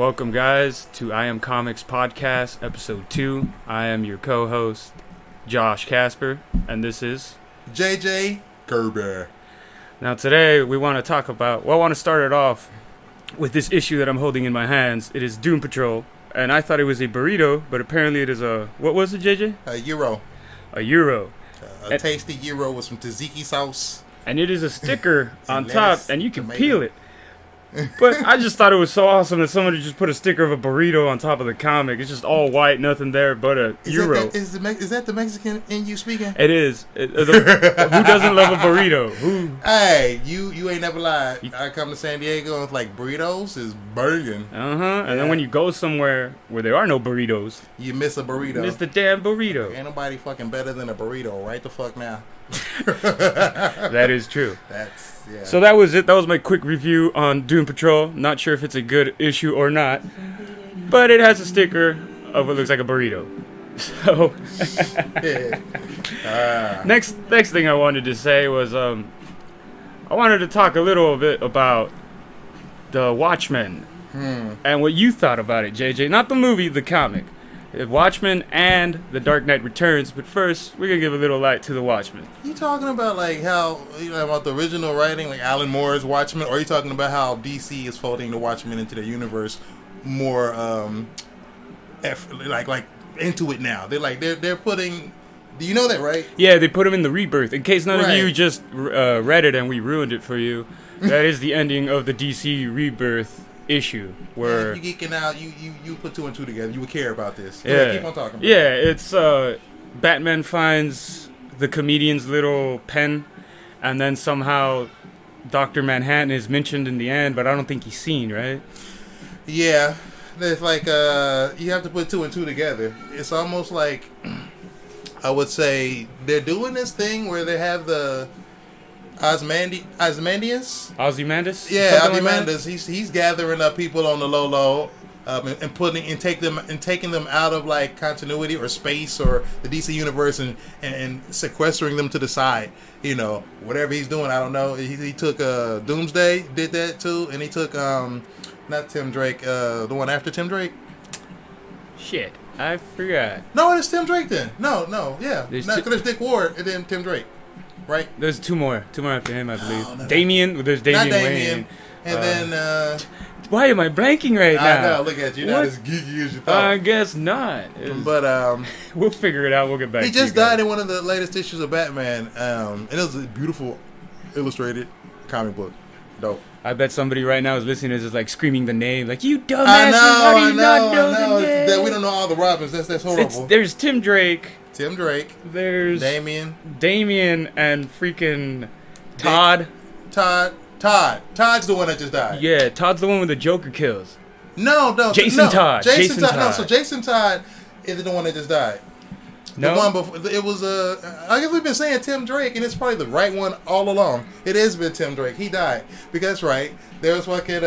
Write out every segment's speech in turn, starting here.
welcome guys to I Am Comics Podcast, Episode 2. I am your co-host, Josh Casper, and this is... JJ Gerber. Now today we want to talk about, I want to start it off with this issue that I'm holding in my hands. It is Doom Patrol, and I thought it was a burrito, but apparently it is a, what was it, JJ? A gyro. A gyro. A tasty gyro with some tzatziki sauce. And it is a sticker on lettuce, top, and you can tomato. peel it. But I just thought it was so awesome that somebody just put a sticker of a burrito on top of the comic. It's just all white, nothing there but a gyro. Is that the Mexican in you speaking? It is. Who doesn't love a burrito? Who? Hey, you ain't never lied. I come to San Diego and it's like burritos is burgering. And then when you go somewhere where there are no burritos, You miss a burrito. you miss the damn burrito. Ain't nobody fucking better than a burrito, right the fuck now. That is true. Yeah. So that was it. That was my quick review on Doom Patrol. Not sure if it's a good issue or not, but it has a sticker of what looks like a burrito. So next thing I wanted to say was I wanted to talk a little bit about the Watchmen and what you thought about it, JJ. Not the movie, the comic. Watchmen and The Dark Knight Returns, but first we're gonna give a little light to the Watchmen. You talking about like how about the original writing, like Alan Moore's Watchmen, or are you talking about how DC is folding the Watchmen into their universe more, like into it now? They're putting. Do you know that, right? Yeah, they put him in the Rebirth. In case none of Right. you just read it and we ruined it for you, that is the ending of the DC Rebirth issue where you geeking out, you put two and two together. You would care about this. yeah, Keep on talking. yeah, it's Batman finds the comedian's little pen, and then somehow Dr. Manhattan is mentioned in the end, but I don't think he's seen, right? Yeah, it's like you have to put two and two together. It's almost like I would say they're doing this thing where they have the Ozymandias. Ozymandias? Yeah, Something like that? Ozymandias. He's gathering up people on the low, and taking them out of like continuity or space or the DC universe and sequestering them to the side. You know, whatever he's doing, I don't know. He took Doomsday, did that too, and he took not Tim Drake, the one after Tim Drake. Shit, I forgot. No, it's Tim Drake then. No, yeah. There's Dick Ward and then Tim Drake, right? There's two more after him, I believe. No. There's Not Damian Damian. Wayne. And then Why am I blanking right now? I know. Look at you. You're not as geeky as you thought. I guess not. But We'll figure it out. We'll get back. he to you just guys. died in one of the latest issues of Batman, and it was a beautiful illustrated comic book. Dope. I bet somebody right now is listening is just like screaming the name, like, you dumbass! I How do you not know know. the name? That we don't know all the Robins. That's horrible. There's Tim Drake. Tim Drake. There's Damian. and freaking Todd. Todd's the one that just died. Yeah, Todd's the one with the Joker kills. No. Jason Todd. Jason Jason Todd. No, Todd. so Jason Todd is the one that just died. No, The one before, it was I guess we've been saying Tim Drake, and it's probably the right one all along. It has been Tim Drake. He died because that's right. There was fucking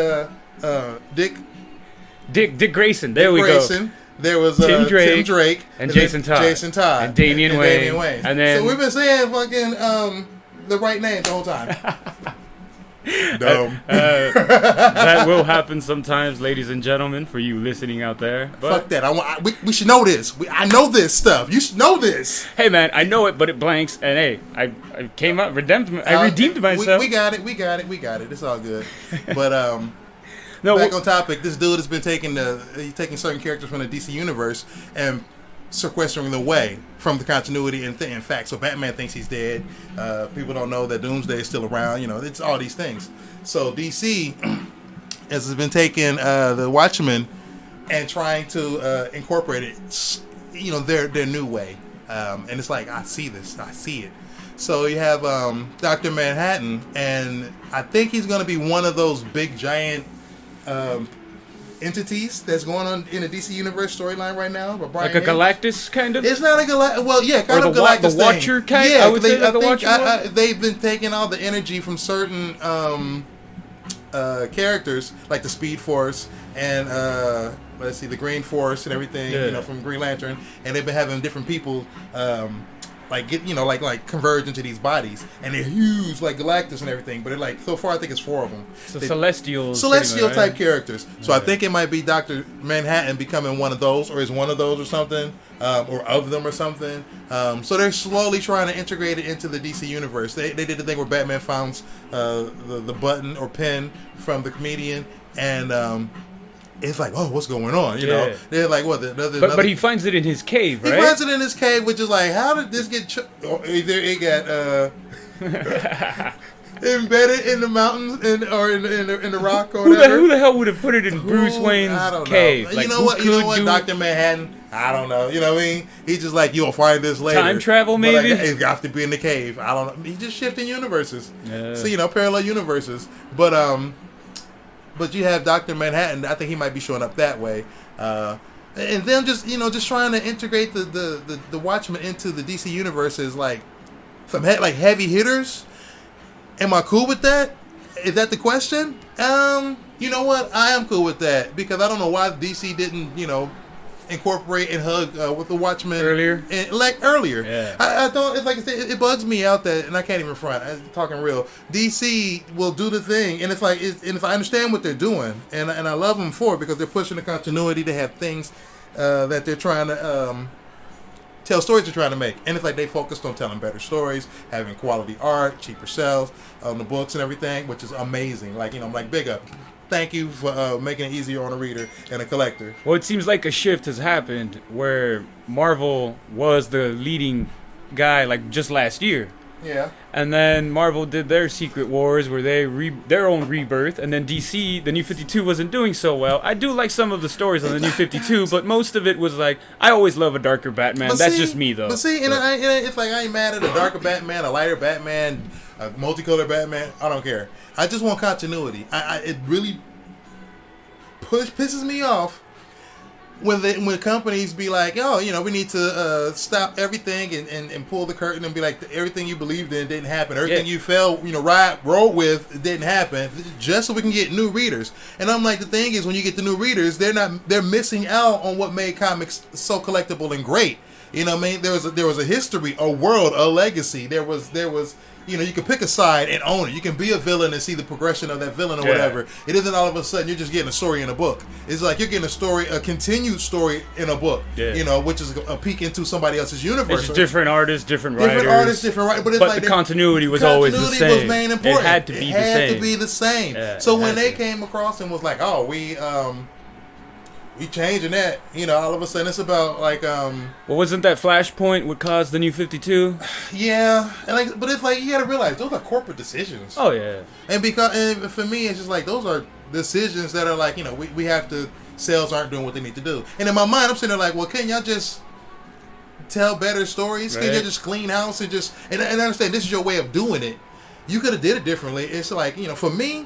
Dick Grayson. There we Grayson. go. There was Tim Drake and Jason Todd. and Damian Wayne. And then so we've been saying fucking the right name the whole time. Dumb. that will happen sometimes, ladies and gentlemen, for you listening out there. But Fuck that. We should know this. I know this stuff. You should know this. hey, man, I know it, but it blanks. And hey, I came up, redeemed myself. We got it. It's all good. But No, back on topic. This dude has been taking certain characters from the DC universe and sequestering them away from the continuity and in fact. So Batman thinks he's dead. People don't know that Doomsday is still around. You know, it's all these things. So DC has been taking the Watchmen and trying to incorporate it. You know, their new way. And it's like, I see this. I see it. So you have Dr. Manhattan, and I think he's going to be one of those big giant entities that's going on in the DC Universe storyline right now. But like a Galactus kind of? It's not a Galactus. Well, yeah, kind or of Galactus the Watcher thing. kind? Yeah, I would say the Watcher they've been taking all the energy from certain characters, like the Speed Force and the Green Force and everything, yeah. from Green Lantern, and they've been having different people like get like converge into these bodies, and they're huge like Galactus and everything. But like so far, I think it's 4 of them. So celestial type characters. So I think it might be Dr. Manhattan becoming one of those, or is one of those or something, or of them or something. So they're slowly trying to integrate it into the DC universe. They did the thing where Batman finds the button or pen from the comedian, and it's like, oh, what's going on? You know, they're like, what? But he finds it in his cave, right? He finds it in his cave, which is like, how did this get? Either it got embedded in the mountains, or in the rock, or whatever. Who the hell would have put it in Bruce Wayne's cave? Like, you know what? Dr. Manhattan. I don't know. You know what I mean? He's just like, you'll find this later. Time travel, maybe? Like, it's got to be in the cave. I don't know. He's just shifting universes. Yeah. So parallel universes. But you have Dr. Manhattan. I think he might be showing up that way, and then just trying to integrate the Watchmen into the DC universe is like some heavy hitters. Am I cool with that? Is that the question? You know what? I am cool with that because I don't know why DC didn't incorporate and hug with the Watchmen earlier. Yeah. I don't. It's like I said, it bugs me out that, and I can't even front. I'm talking real. DC will do the thing, and it's like, and if I understand what they're doing, and I love them for it because they're pushing the continuity. They have things that they're trying to tell stories they're trying to make, and it's like they focused on telling better stories, having quality art, cheaper sales on the books and everything, which is amazing. Like I'm like, big up. Thank you for making it easier on a reader and a collector. Well, it seems like a shift has happened where Marvel was the leading guy like just last year. Yeah. And then Marvel did their Secret Wars where they their own Rebirth, and then DC, the New 52 wasn't doing so well. I do like some of the stories on the New 52, but most of it was like, I always love a darker Batman. That's just me though. But see, it's like I ain't mad at a darker Batman, a lighter Batman, a multicolored Batman. I don't care. I just want continuity. It really pisses me off when companies be like, oh, we need to stop everything and pull the curtain and be like, everything you believed in didn't happen. Everything you fell, roll with didn't happen, just so we can get new readers. And I'm like, the thing is, when you get the new readers, they're missing out on what made comics so collectible and great. You know what I mean? There was a history, a world, a legacy. There was. You can pick a side and own it. You can be a villain and see the progression of that villain or whatever. It isn't all of a sudden you're just getting a story in a book. It's like you're getting a continued story in a book. Yeah. Which is a peek into somebody else's universe. It's different artists, different writers. But it's like the continuity was always the same. Was main important. It had to be the same. Yeah, so when they came across and was like, oh, we changing that, all of a sudden it's about like Well, wasn't that Flashpoint what caused the New 52? Yeah, but it's like you got to realize those are corporate decisions. Oh yeah. And for me it's just like those are decisions that are like, we have to, sales aren't doing what they need to do. And in my mind I'm sitting there like, well, can y'all just tell better stories? Right. Can you just clean house and I understand this is your way of doing it. You could have did it differently. It's like, for me,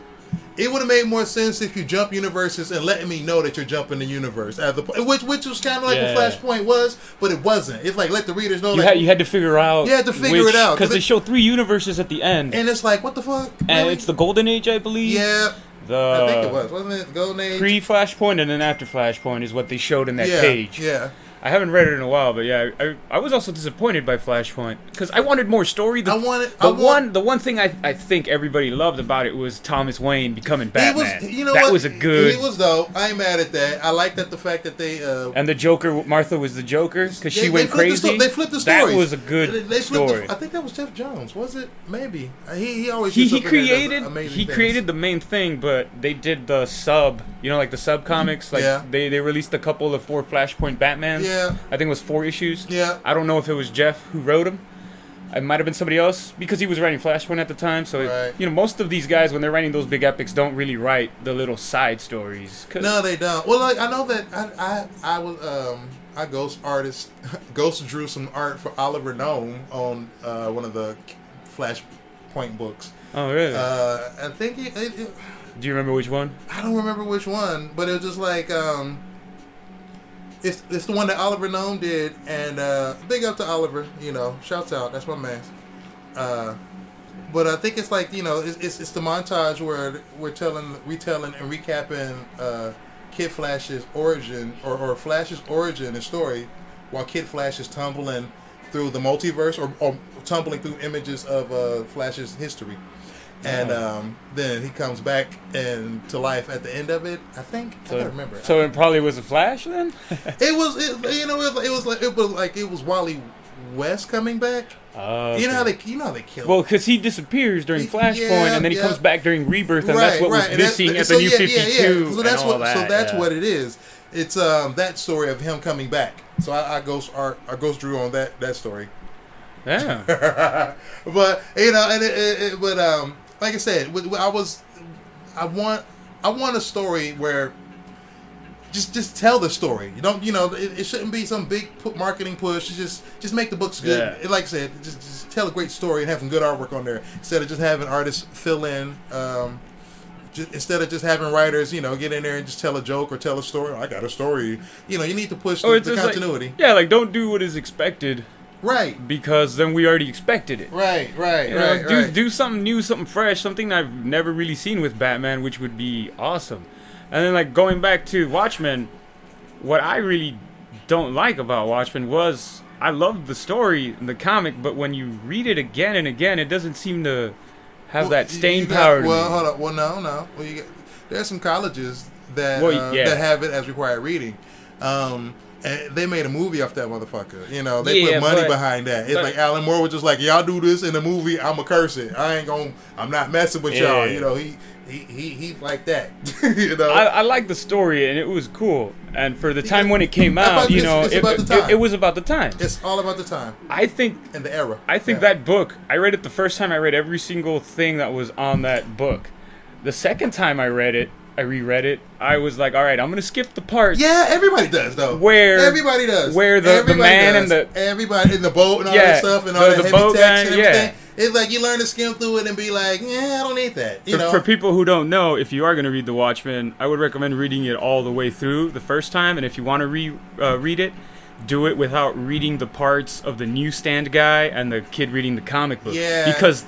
it would have made more sense if you jump universes and letting me know that you're jumping the universe, which was kind of like what Flashpoint was, but it wasn't. It's like let the readers know. You had to figure out. You had to figure it out because they show 3 universes at the end, and it's like, what the fuck? And really? It's the Golden Age, I believe. Yeah. I think it wasn't it? Golden Age. Pre-Flashpoint and then after Flashpoint is what they showed in that page. Yeah. I haven't read it in a while, but yeah, I was also disappointed by Flashpoint because I wanted more story. The one thing I think everybody loved about it was Thomas Wayne becoming Batman. That was a good. He was though. I ain't mad at that. I like that the fact that they and the Joker, Martha was the Joker because she went crazy. They flipped the story. That was a good story. I think that was Jeff Jones. Was it? Maybe he always created the main thing, but they did the sub. Like the sub comics. Like they released a couple of 4 Flashpoint Batmans. Yeah. I think it was 4 issues. Yeah. I don't know if it was Jeff who wrote them. It might have been somebody else because he was writing Flashpoint at the time. So, most of these guys, when they're writing those big epics, don't really write the little side stories. No, they don't. Well, I know that I ghost drew some art for Oliver Nome on one of the Flashpoint books. Oh, really? I think do you remember which one? I don't remember which one, but it was just like it's the one that Oliver Nome did, and big up to Oliver, shouts out, that's my man. But I think it's like, it's the montage where we're retelling and recapping Kid Flash's origin or Flash's origin and story while Kid Flash is tumbling through the multiverse or tumbling through images of Flash's history. And then he comes back and to life at the end of it. I think I don't remember. So it probably was a Flash then. It was Wally West coming back. Okay. You know how they kill. Well, because he disappears during Flashpoint, and then he comes back during Rebirth, and that's what was missing at the New 52. So that's what it is. It's that story of him coming back. So I ghost drew on that story. Yeah. But like I said, I want a story where just tell the story. You don't, it shouldn't be some big marketing push. Just make the books good. Yeah. Like I said, just tell a great story and have some good artwork on there instead of just having artists fill in. Instead of just having writers, get in there and just tell a joke or tell a story. I got a story. You need to push the continuity. Don't do what is expected. Right. Because then we already expected it. Right. Do something new, something fresh, something I've never really seen with Batman, which would be awesome. And then, going back to Watchmen, what I really don't like about Watchmen was I loved the story in the comic, but when you read it again and again, it doesn't seem to have that staying power. Hold up. Well, no. Well, there's some colleges that have it as required reading. And they made a movie off that motherfucker. They put money behind that. It's like Alan Moore was just like, y'all do this in the movie, I'ma curse it. I'm not messing with y'all. He like that. I like the story and it was cool. And for the time when it came out, it was about the time. It's all about the time. I think in the era. I think that book, I read it the first time. I read every single thing that was on that book. The second time I reread it, I was like, all right, I'm going to skip the part. Yeah, everybody does, though. Everybody does. Where the man and the... Everybody in the boat and all that stuff and all that heavy text and everything. Yeah. It's like you learn to skim through it and be like, I don't need that. For people who don't know, if you are going to read The Watchmen, I would recommend reading it all the way through the first time. And if you want to read it, do it without reading the parts of the newsstand guy and the kid reading the comic book. Yeah. Because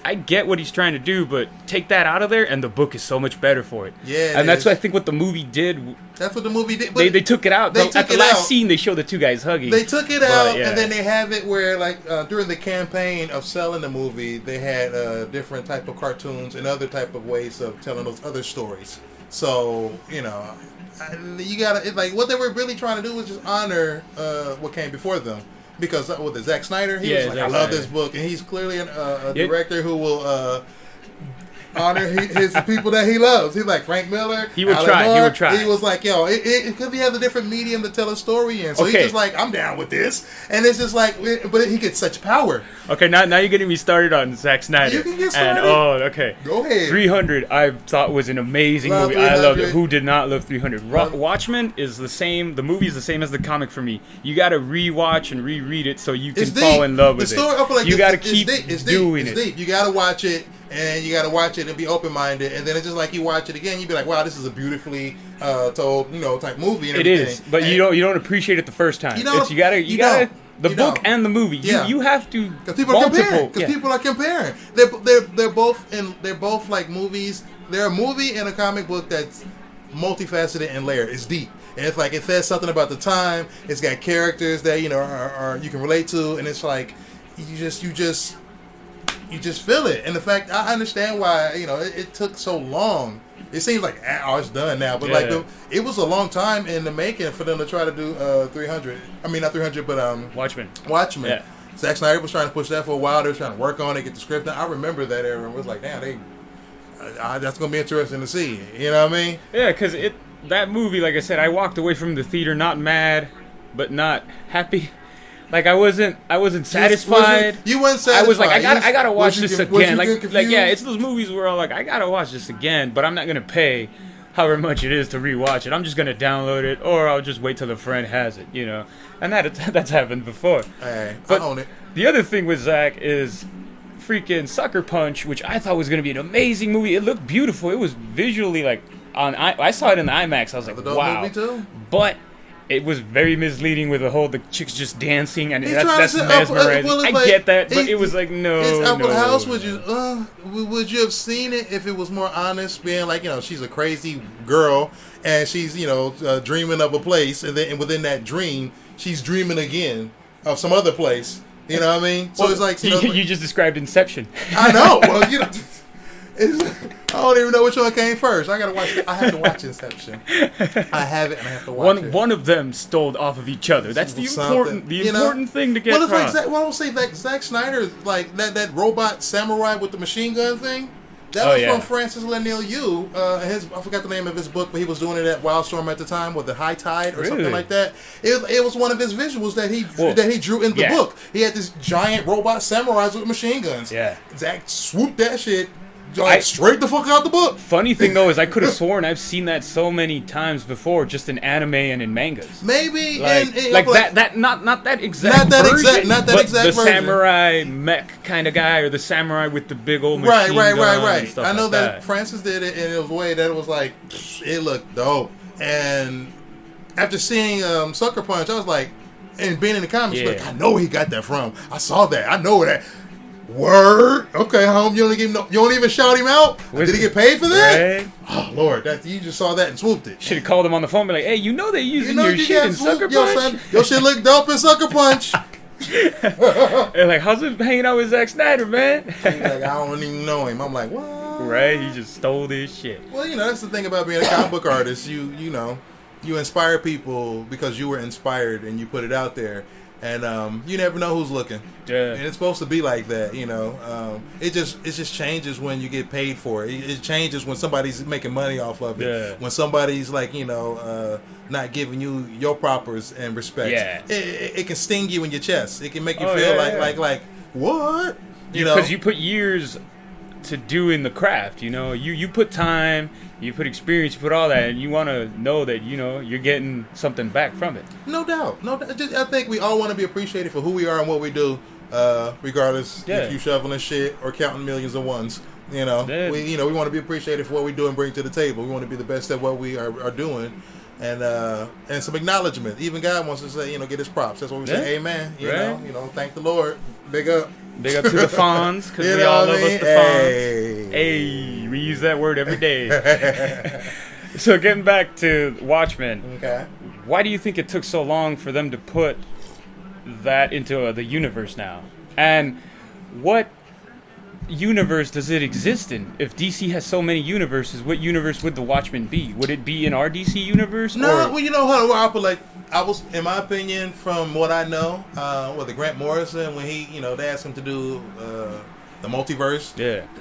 I get what he's trying to do, but take that out of there, and the book is so much better for it. Yeah, and that's what I think what the movie did. That's what the movie did. They took it out. At the last scene, they show the two guys hugging. They took it out, and then they have it where, during the campaign of selling the movie, they had different type of cartoons and other type of ways of telling those other stories. So, you gotta, what they were really trying to do was just honor what came before them. Because with the Zack Snyder, he was like, I love this book. And he's clearly a director who will honor his people that he loves. He's like Frank Miller. He would try. He was like, because he has a different medium to tell a story in. So he's just like, I'm down with this. And it's just like, but he gets such power. Okay, now you're getting me started on Zack Snyder. You can get started. Okay. Go ahead. 300, I thought was an amazing movie. 300. I loved it. Who did not love 300? Watchmen is the same. The movie is the same as the comic for me. You got to rewatch and reread it so you can fall in love with it. You got to keep doing it. Deep. You got to watch it. And you got to watch it and be open-minded. And then it's just like you watch it again, you be like, wow, this is a beautifully told, type movie and everything. It is, but you don't appreciate it the first time. You gotta the book and the movie. You have to, because people are comparing. Because people are comparing. They're both like movies. They're a movie and a comic book that's multifaceted and layered. It's deep. And it's like it says something about the time. It's got characters that are you can relate to, and it's like you just feel it. And the fact, I understand why, it took so long. It seems like, it's done now. But, it was a long time in the making for them to try to do 300. I mean, not 300, but... Watchmen. Yeah. Zack Snyder was trying to push that for a while. They were trying to work on it, get the script done. I remember that era. It was like, damn, that's going to be interesting to see. You know what I mean? Yeah, because that movie, like I said, I walked away from the theater not mad, but not happy. Like I wasn't satisfied. You weren't satisfied. I was like, I gotta watch this again. It's those movies where I'm like, I gotta watch this again, but I'm not gonna pay however much it is to rewatch it. I'm just gonna download it, or I'll just wait till a friend has it, And that's happened before. Hey, but I own it. The other thing with Zack is freaking Sucker Punch, which I thought was gonna be an amazing movie. It looked beautiful. It was visually I saw it in the IMAX. I was like, wow. Movie too? But it was very misleading with the chicks just dancing, and that's mesmerizing. I get that, but it was like, no. It's Apple House. Would you have seen it if it was more honest? Being like, she's a crazy girl, and she's dreaming of a place, and then within that dream, she's dreaming again of some other place. You know what I mean? So it's like you just described Inception. I know. Well, I don't even know which one came first. I have to watch Inception. I have it, and I have to watch it. One of them stole off of each other. That's the important thing to get across. Like, I don't say that Zack Snyder, like that robot samurai with the machine gun thing. That was from Francis Lanier Yu. I forgot the name of his book, but he was doing it at Wildstorm at the time, with the High Tide or something like that. It was one of his visuals that he drew in the book. He had this giant robot samurais with machine guns. Yeah, Zack swooped that shit straight the fuck out the book. Funny thing though is I could have sworn I've seen that so many times before, just in anime and in mangas. Maybe not that exact version, but the version. samurai mech kind of guy, or the samurai with the big old machine gun. Right. I know that Francis did it in a way that it was like, it looked dope. And after seeing Sucker Punch, I was like, and being in the comics, like, I know where he got that from. I saw that. I know that. Word. Okay, home. You don't even shout him out. Did he get paid for that? Right. Oh Lord, you just saw that and swooped it. Should have called him on the phone, and be like, "Hey, they using your shit in Sucker Punch? Son, your shit look dope in Sucker Punch." They're like, "How's it hanging out with Zack Snyder, man?" He's like, "I don't even know him." I'm like, "What?" Right? He just stole this shit. Well, that's the thing about being a comic book artist. You inspire people because you were inspired and you put it out there. And you never know who's looking. Yeah. And it's supposed to be like that, It just changes when you get paid for it. It changes when somebody's making money off of it. Yeah. When somebody's like, not giving you your propers and respect. Yeah. It can sting you in your chest. It can make you feel like what? Because you put years to doing the craft, you put time, you put experience, you put all that, and you want to know that you're getting something back from it. No doubt. I think we all want to be appreciated for who we are and what we do, regardless if you shoveling shit or counting millions of ones. We want to be appreciated for what we do and bring to the table. We want to be the best at what we are doing, and some acknowledgement. Even God wants to say, get his props. That's what we say. Amen. Thank the Lord. Big up. Big up to the Fonz, because we all love us the Fonz. Hey, we use that word every day. So getting back to Watchmen, okay. Why do you think it took so long for them to put that into the universe now? And what universe does it exist in? If DC has so many universes, what universe would the Watchmen be? Would it be in our DC universe? No, I was, in my opinion, from what I know, with the Grant Morrison, when he, they asked him to do the multiverse,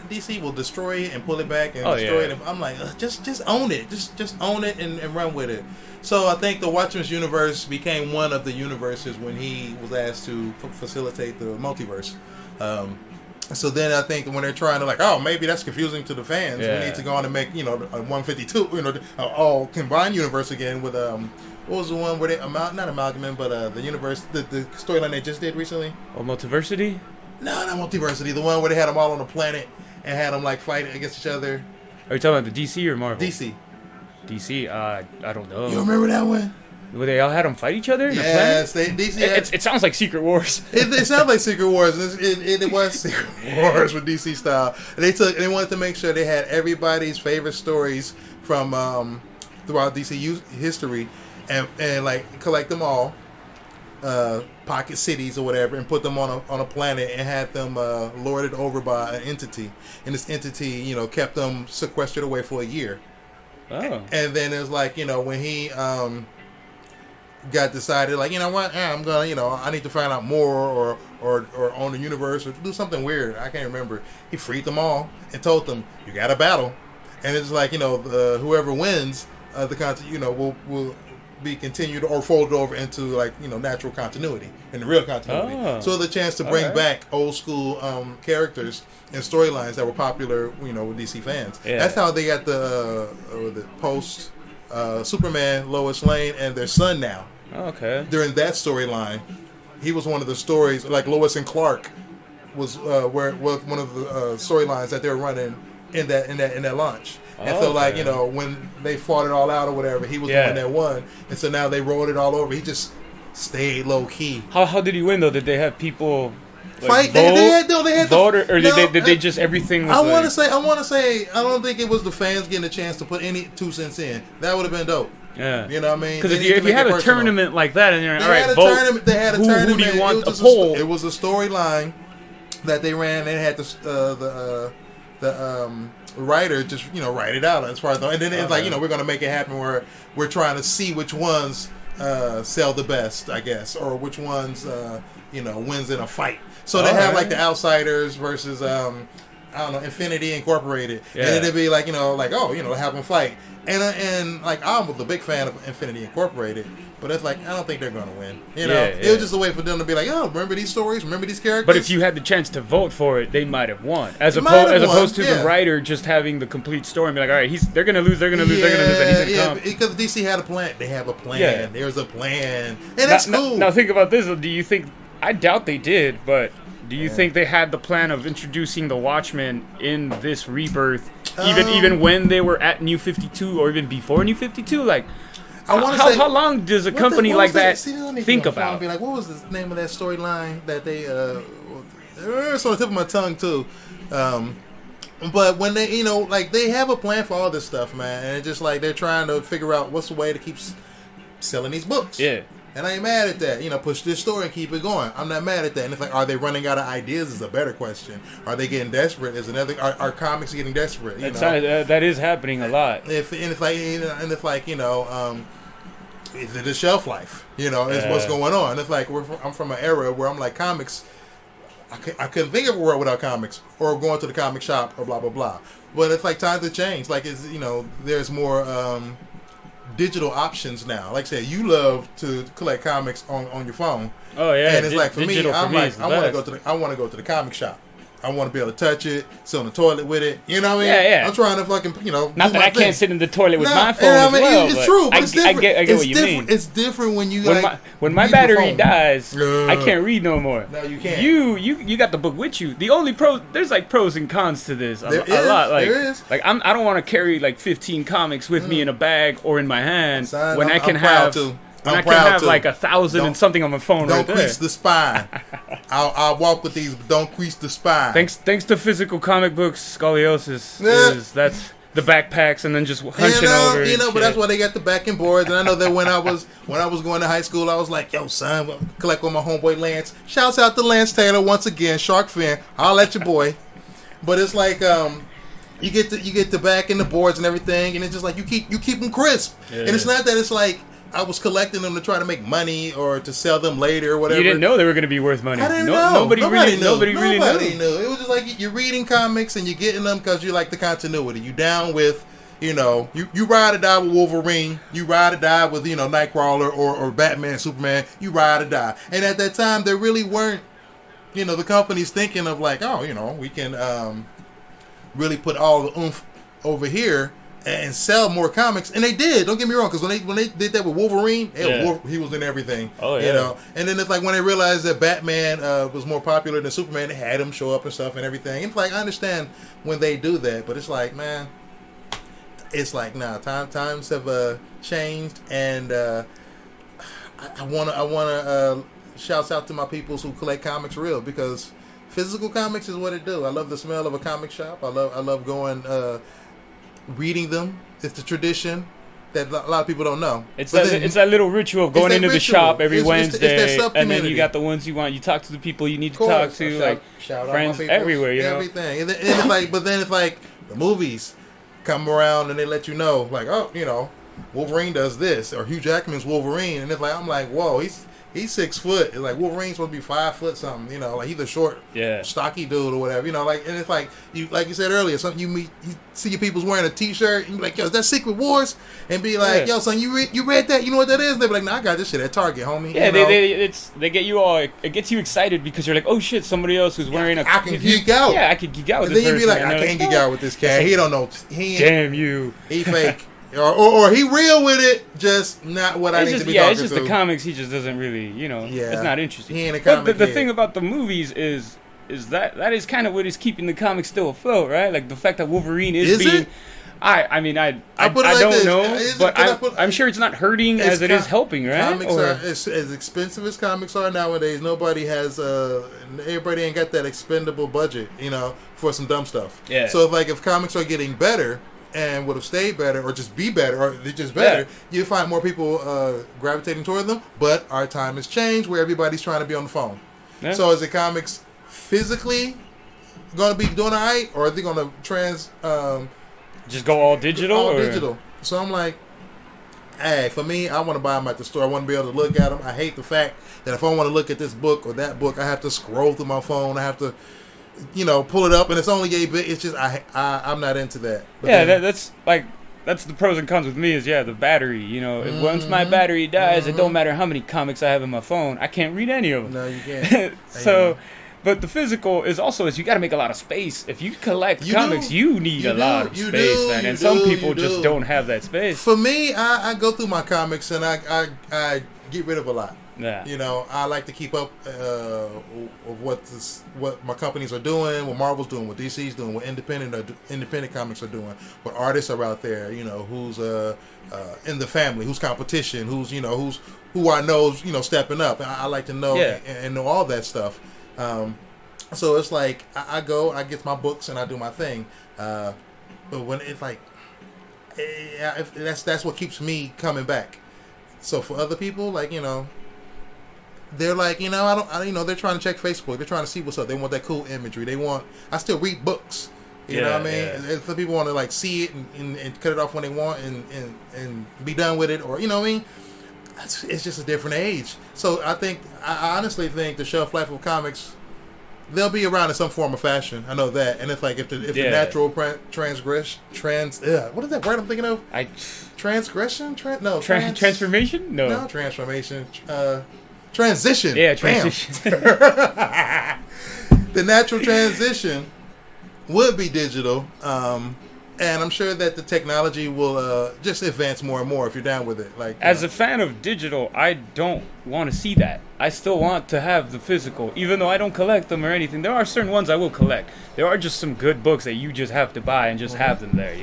DC will destroy it and pull it back and destroy it. I'm like, just own it, just own it and run with it. So I think the Watchmen's universe became one of the universes when he was asked to facilitate the multiverse. So then I think when they're trying to maybe that's confusing to the fans, we need to go on and make a 152, all combined universe again with what was the one where they not amalgamate, but the universe, the storyline they just did recently? Oh, Multiversity? No, not Multiversity. The one where they had them all on the planet and had them fight against each other. Are you talking about the DC or Marvel? DC. I don't know. You remember that one? Where they all had them fight each other? Yes, DC. It sounds like Secret Wars. It sounds like Secret Wars. It was Secret Wars with DC style. They wanted to make sure they had everybody's favorite stories from throughout DC history, and collect them all, pocket cities or whatever, and put them on a planet and had them lorded over by an entity, and this entity kept them sequestered away for a year. Oh. And then it's when he got decided I'm gonna I need to find out more or own the universe or do something weird. I can't remember. He freed them all and told them, you got to battle, and it's whoever wins the content will be continued or folded over into natural continuity and the real continuity. Oh. So the chance to bring back old school characters and storylines that were popular with DC fans. Yeah. That's how they got the post Superman, Lois Lane, and their son now. Okay. During that storyline, he was one of the stories, Lois and Clark was one of the storylines that they were running in that launch. And so when they fought it all out or whatever, he was the one that won. And so now they rolled it all over. He just stayed low key. How did he win though? Did they have people fight? Vote? They had vote, or did they just everything? Was I want to say I don't think it was the fans getting a chance to put any 2 cents in. That would have been dope. Yeah. You know what I mean? Because if you have a tournament like that, and you're all right, vote. They had a tournament. Who do you want to poll? It was a storyline that they ran. They had the writer just write it out as far as and then it's like we're gonna make it happen where we're trying to see which ones sell the best, I guess, or which ones wins in a fight. So they have like the Outsiders versus I don't know, Infinity Incorporated, and then it'd be like have them fight. And like I'm a big fan of Infinity Incorporated, but it's like I don't think they're gonna win. It was just a way for them to be like, oh, remember these stories, remember these characters. But if you had the chance to vote for it, they might have won. As opposed to the writer just having the complete story and be like, all right, they're gonna lose, and he's gonna come. Because DC had a plan. They have a plan. Yeah. There's a plan, and that's cool. Now think about this. Do you think? I doubt they did, but. Do you think they had the plan of introducing the Watchmen in this Rebirth, even when they were at New 52 or even before New 52? Like, how long does a company like that think about? Be like, what was the name of that storyline that they? It's on the tip of my tongue too. But when they, they have a plan for all this stuff, man, and it's just like they're trying to figure out what's the way to keep selling these books. Yeah. And I ain't mad at that. Push this story and keep it going. I'm not mad at that. And it's like, are they running out of ideas is a better question. Are they getting desperate is another. Are comics getting desperate? That is happening a lot. Is it a shelf life? Is what's going on. It's like I'm from an era where I'm like comics. I couldn't think of a world without comics or going to the comic shop or blah blah blah. But it's like times have changed. Like there's more. Digital options now. Like I said, you love to collect comics on your phone. Oh yeah, and it's like for me, I'm like I want to go to the comic shop. I want to be able to touch it, sit on the toilet with it. You know what I mean? Yeah. I'm trying to fucking Not that I can't sit in the toilet with my phone as well. It's true, but it's different. I get what you mean. It's different when you when my battery dies, I can't read no more. No, you can't. You got the book with you. The only there's like pros and cons to this. A lot. Like, there is. Like I don't want to carry like 15 comics with me in a bag or in my hand when I can have. When I can have like 1,000 and something on my phone right there. Don't crease the spine. I'll walk with these, but don't crease the spine. Thanks to physical comic books, scoliosis that's the backpacks and then just hunching over. But that's why they got the backing boards. And I know that when I was going to high school, I was like, yo, son, collect with my homeboy Lance. Shouts out to Lance Taylor once again, Shark Fin. I'll let your boy. But it's like you get the back and the boards and everything, and it's just like you keep them crisp. Yeah. And it's not that it's like I was collecting them to try to make money or to sell them later or whatever. You didn't know they were going to be worth money. I didn't know. Nobody really knew. It was just like you're reading comics and you're getting them because you like the continuity. You down with, you ride or die with Wolverine. You ride or die with, Nightcrawler or Batman, Superman. You ride or die. And at that time, there really weren't, the companies thinking of like, we can really put all the oomph over here and sell more comics, and they did. Don't get me wrong, because when they did that with Wolverine, he was in everything. Oh yeah. And then it's like when they realized that Batman was more popular than Superman, they had him show up and stuff and everything. It's like I understand when they do that, but it's like, man, it's like times have changed, and I wanna shouts out to my peoples who collect comics real, because physical comics is what it do. I love the smell of a comic shop. I love going. Reading them. It's the tradition that a lot of people don't know. It's that little ritual of going into the shop every Wednesday, and then you got the ones you want. You talk to the people you need to talk to, shout friends everywhere. Everything. And it's like, but then it's like the movies come around and they let you know, like, Wolverine does this, or Hugh Jackman's Wolverine, and it's like I'm like, whoa, he's 6 foot. It's like Wolverine's supposed to be 5 foot something, like he's a short, stocky dude or whatever, and it's like you said earlier, something you see your people's wearing a T-shirt, and you be like, yo, is that Secret Wars? And be like, yo, son, you read that? You know what that is? And they be like, nah, I got this shit at Target, homie. Yeah, they get you all. It gets you excited because you're like, oh shit, somebody else who's wearing I can geek out. Yeah, I can geek out with and this. Then you be like, I can't geek out with this cat. He don't know. Damn you. He fake. Or he real with it, just not what I need to be talking to. Yeah, it's just the comics. He just doesn't really, it's not interesting. He ain't a comic. But the thing about the movies is that is kind of what is keeping the comics still afloat, right? Like the fact that Wolverine is being. It? I don't know, but I'm sure it's not hurting as it is helping, right? Comics are as expensive as comics are nowadays. Everybody ain't got that expendable budget, for some dumb stuff. Yeah. So if comics are getting better, and would have stayed better, or just be better, or they're just better, you find more people gravitating toward them. But our time has changed, where everybody's trying to be on the phone. Yeah. So is the comics physically going to be doing all right, or are they going to just go all digital? All digital. So I'm like, hey, for me, I want to buy them at the store. I want to be able to look at them. I hate the fact that if I want to look at this book or that book, I have to scroll through my phone. I have to, pull it up, and it's only 8-bit. It's just I'm not into that. But that's the pros and cons with me is the battery. Once my battery dies, it don't matter how many comics I have in my phone, I can't read any of them. No, you can't. So. But the physical is also you got to make a lot of space. If you collect comics, you need a lot of space, man. And some people just don't have that space. For me, I go through my comics and I get rid of a lot. Yeah. I like to keep up of what my companies are doing, what Marvel's doing, what DC's doing, what independent comics are doing, what artists are out there. Who's in the family, who's competition, who I know stepping up. I like to know and know all that stuff. So it's like I get my books and I do my thing. But when it's like, that's what keeps me coming back. So for other people, they're like, they're trying to check Facebook. They're trying to see what's up. They want that cool imagery. I still read books. You know what I mean? Yeah. And some people want to see it and cut it off when they want and be done with it, or you know what I mean? It's just a different age. So I honestly think the shelf life of comics, they'll be around in some form or fashion. I know that. And it's like if the natural transgression, what is that word I'm thinking of? Transgression? Transformation? No, transformation. Transition. Yeah, transition. The natural transition would be digital. And I'm sure that the technology will just advance more and more if you're down with it. As a fan of digital, I don't want to see that. I still want to have the physical, even though I don't collect them or anything. There are certain ones I will collect. There are just some good books that you just have to buy and just have them there.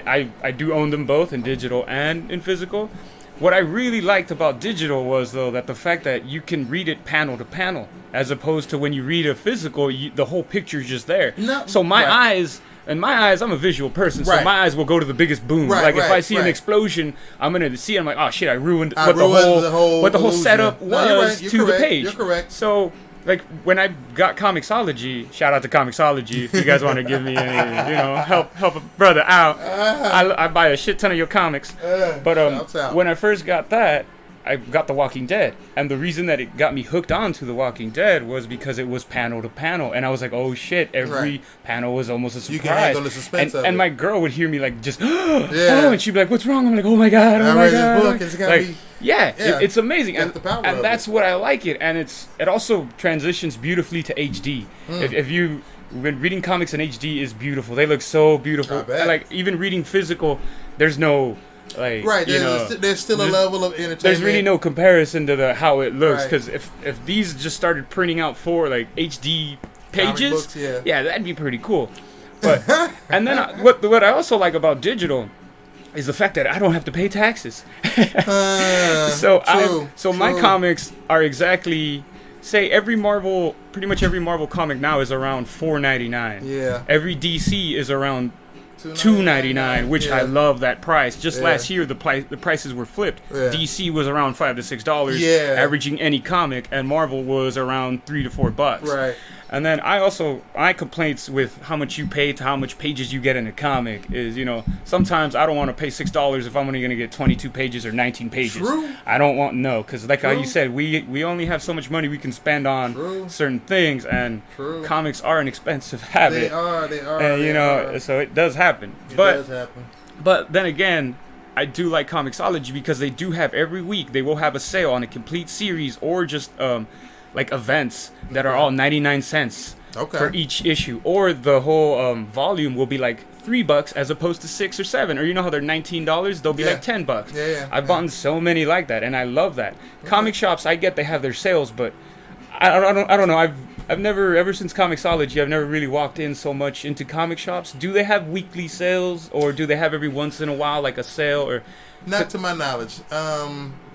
I do own them both in digital and in physical. What I really liked about digital was, though, that the fact that you can read it panel to panel, as opposed to when you read a physical, the whole picture's just there. So my eyes. In my eyes, I'm a visual person, so my eyes will go to the biggest boom. If I see an explosion, I'm gonna see it. I'm like, oh shit, I ruined what the whole setup was to the page. You're correct. So, when I got Comixology, shout out to Comixology if you guys want to give me any, help a brother out. I buy a shit ton of your comics. But when I first got that, I got The Walking Dead, and the reason that it got me hooked on to The Walking Dead was because it was panel to panel, and I was like, oh shit, every panel was almost a surprise. You can handle the suspense of it. And my girl would hear me just, oh, and she'd be like, what's wrong? I'm like, oh my god, I read this book, it's gotta be... It's amazing, and that's it. What I like it, and it also transitions beautifully to HD. If you... When reading comics in HD is beautiful. They look so beautiful. Even reading physical, there's no... there's still a level of entertainment. There's really no comparison to how it looks, because if these just started printing out for HD pages, books, that'd be pretty cool. But and then what I also like about digital is the fact that I don't have to pay taxes. So my comics are exactly. Say pretty much every Marvel comic now is around $4.99. Yeah. Every DC is around $2.99, which I love that price. Just last year, the prices were flipped. Yeah. DC was around $5 to $6, averaging any comic, and Marvel was around $3 to $4. Right. And then my complaints with how much you pay to how much pages you get in a comic is, sometimes I don't want to pay $6 if I'm only going to get 22 pages or 19 pages. True. I don't want because how you said, we only have so much money we can spend on certain things, and comics are an expensive habit. They are. And so it does happen. It does happen. But then again, I do like Comixology because they do have every week they will have a sale on a complete series or just events that are all 99 cents for each issue, or the whole volume will be $3 as opposed to $6 or $7, or how they're $19, they'll be $10. I've bought so many like that, and I love that. Comic shops, I get they have their sales, but I don't know. I've never, ever since Comixology, I've never really walked in so much into comic shops. Do they have weekly sales, or do they have every once in a while a sale? Or not to my knowledge.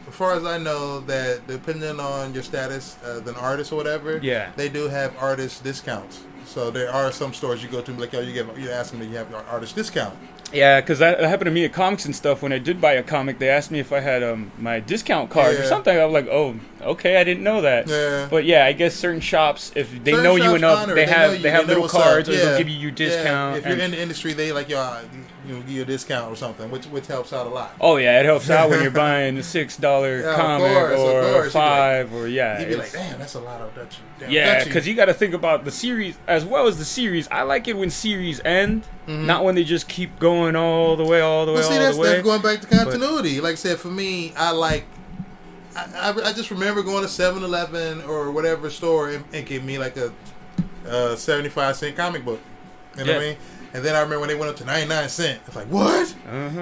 As far as I know, that depending on your status, an artist or whatever, they do have artist discounts. So there are some stores you go to, you ask them, do you have an artist discount? Yeah, because that happened to me at comics and stuff. When I did buy a comic, they asked me if I had my discount card or something. I was like, oh, okay, I didn't know that. Yeah. But yeah, I guess certain shops, if they know you enough, they have little cards, or they'll give you your discount. If you're in the industry, they like give you a discount or something, which helps out a lot. Oh yeah, it helps out when you're buying a $6 comic or $5 or You'd be like, damn, that's a lot of Dutch. Yeah, because you got to think about the series as well as the series. I like it when series end, not when they just keep going all the way. That's going back to continuity. Like I said, for me, I just remember going to 7-Eleven or whatever store and give me like a 75-cent comic book. You know what I mean? And then I remember when they went up to 99 cents. It's like, what?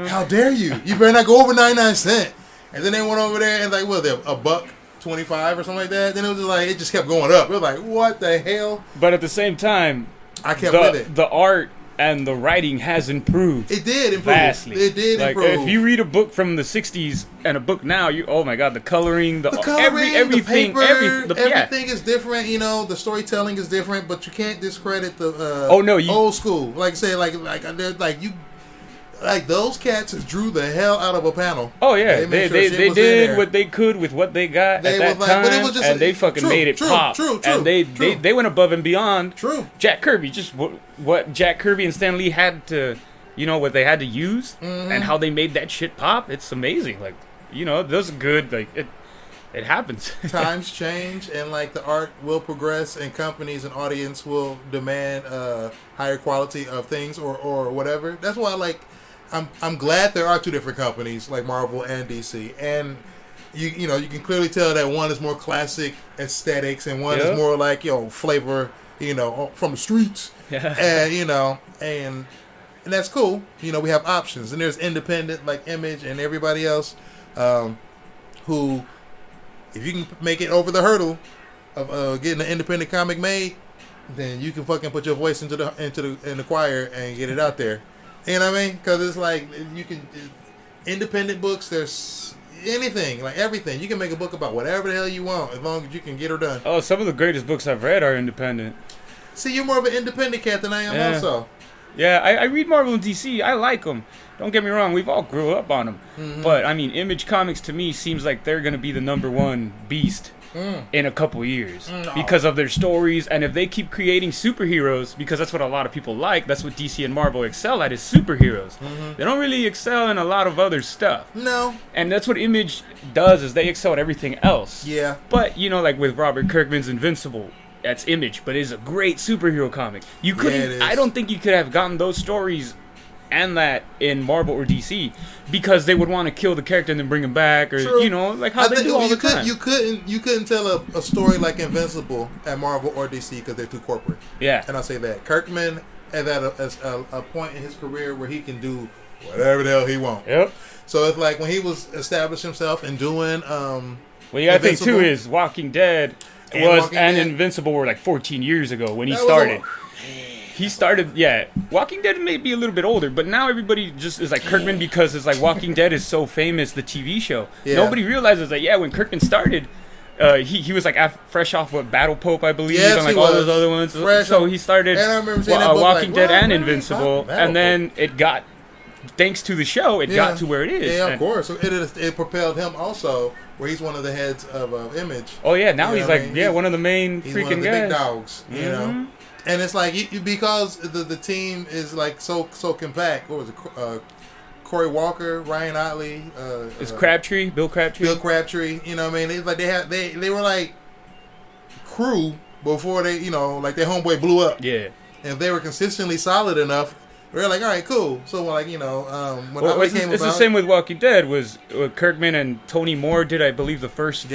How dare you? You better not go over 99 cents. And then they went over there and like, well, they're $1.25 or something like that. Then it was just like, it just kept going up. We were like, what the hell? But at the same time, I kept with it. The art and the writing has improved. It did improve. Vastly. It did improve. If you read a book from the 60s and a book now, oh my God, the coloring, everything, the paper, everything is different. You know, the storytelling is different, but you can't discredit the old school. Like I say, like those cats drew the hell out of a panel. Oh yeah, they did what they could with what they got at that time, but it was just, and they fucking made it pop. True. And they went above and beyond. True. Jack Kirby, just what Jack Kirby and Stan Lee had to, what they had to use, and how they made that shit pop. It's amazing. Like, those are good. Like it happens. Times change, and like the art will progress, and companies and audience will demand higher quality of things or whatever. That's why I'm glad there are two different companies like Marvel and DC, and you can clearly tell that one is more classic aesthetics and one is more like flavor, from the streets. Yeah. And that's cool. We have options, and there's independent like Image and everybody else who, if you can make it over the hurdle of getting an independent comic made, then you can fucking put your voice in the choir and get it out there. You know what I mean? Because it's like you can independent books. There's anything, like everything. You can make a book about whatever the hell you want as long as you can get her done. Oh, some of the greatest books I've read are independent. See, you're more of an independent cat than I am. Also. Yeah, I read Marvel and DC. I like them. Don't get me wrong. We've all grew up on them. But I mean, Image Comics to me seems like they're gonna be the #1 beast in a couple years because of their stories, and if they keep creating superheroes, because that's what a lot of people like, that's what DC and Marvel excel at, is superheroes. They don't really excel in a lot of other stuff. No. And that's what Image does, is they excel at everything else. Yeah. But like with Robert Kirkman's Invincible, that's Image, but it's a great superhero comic. You couldn't. I don't think you could have gotten those stories and that in Marvel or DC, because they would want to kill the character and then bring him back, or like how they do all the time. You couldn't tell a story like Invincible at Marvel or DC because they're too corporate. Yeah, and I'll say that Kirkman is at a point in his career where he can do whatever the hell he wants. Yep. So it's like when he was establishing himself and doing. Well, you gotta think too is Walking Dead and Invincible were like 14 years ago when he started. He started, Walking Dead may be a little bit older, but now everybody just is like Kirkman, because it's like Walking Dead is so famous, the TV show. Yeah. Nobody realizes that, when Kirkman started, he was like fresh off of Battle Pope, I believe, and like all those other ones. So he started Walking Dead and Invincible, and then it got, thanks to the show, it got to where it is. Yeah, of course. So it propelled him also, where he's one of the heads of Image. Oh yeah, now he's like, one of the main freaking one of the guys. Big dogs, you know. And it's like because the team is like so compact. What was it? Corey Walker, Ryan Otley. It's Crabtree, Bill Crabtree. Bill Crabtree. You know what I mean? It's like they were like crew before they like their homeboy blew up. Yeah. And they were consistently solid enough. We were like, all right, cool. So like when it's the same with Walking Dead. Was Kirkman and Tony Moore did, I believe, the first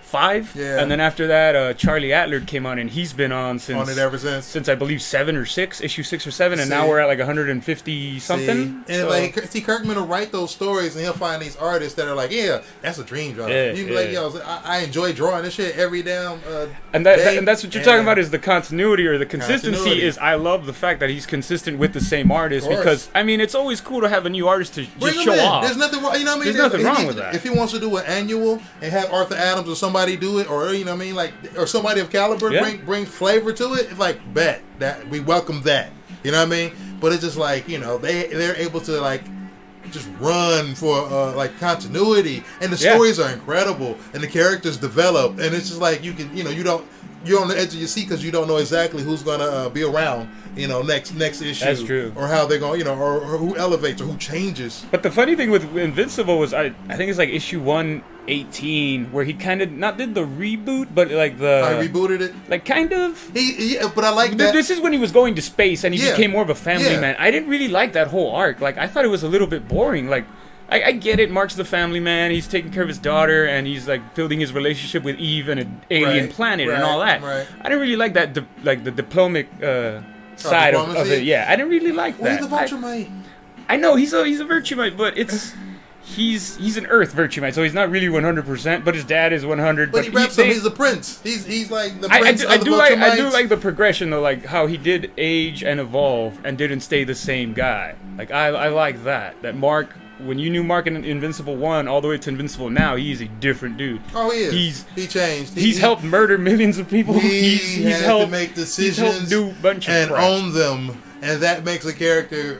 5, and then after that, Charlie Adler came on, and he's been on it ever since I believe 7 or 6, issue 6 or 7, and now we're at like 150 something. And Kirkman will write those stories, and he'll find these artists that are like, that's a dream job. You be like, I enjoy drawing this shit every damn and that's what you're talking about, is the continuity or the consistency. Is I love the fact that he's consistent with the same artist, because I mean it's always cool to have a new artist to just show off. There's nothing wrong. You know what I mean? There's nothing wrong with that. If he wants to do an annual and have Arthur Adams or somebody do it, or or somebody of caliber bring flavor to it, it's like bet that we welcome that. You know what I mean? but it's just like, you know, they're able to like just run for like continuity, and the stories are incredible, and the characters develop, and it's just like you can, you know, you're on the edge of your seat because you don't know exactly who's gonna be around, you know, next issue. That's true. Or how they're going, you know, or who elevates or who changes. But the funny thing with Invincible was I think it's like issue 118 where he kind of not did the reboot, but like I rebooted it. Like kind of. But I like that. This is when he was going to space and he became more of a family man. I didn't really like that whole arc. Like I thought it was a little bit boring. Like I get it. Mark's the family man. He's taking care of his daughter, and he's like building his relationship with Eve and an alien planet and all that. Right. I didn't really like that, the diplomatic side of it. Yeah, I didn't really like that. He's a Virtuemite. I know he's a Virtuemite, but it's he's an Earth Virtuemite, so he's not really 100%. But his dad is 100. But he raps him. He's a prince. He's like the prince of the Virtuemites. I do like the progression though, like how he did age and evolve and didn't stay the same guy. Like I like that. That Mark. When you knew Mark in Invincible 1 all the way to Invincible now, he's a different dude. Oh, he is. He changed. He's helped murder millions of people. He's helped to make decisions do a bunch of and crap. Own them, and that makes a character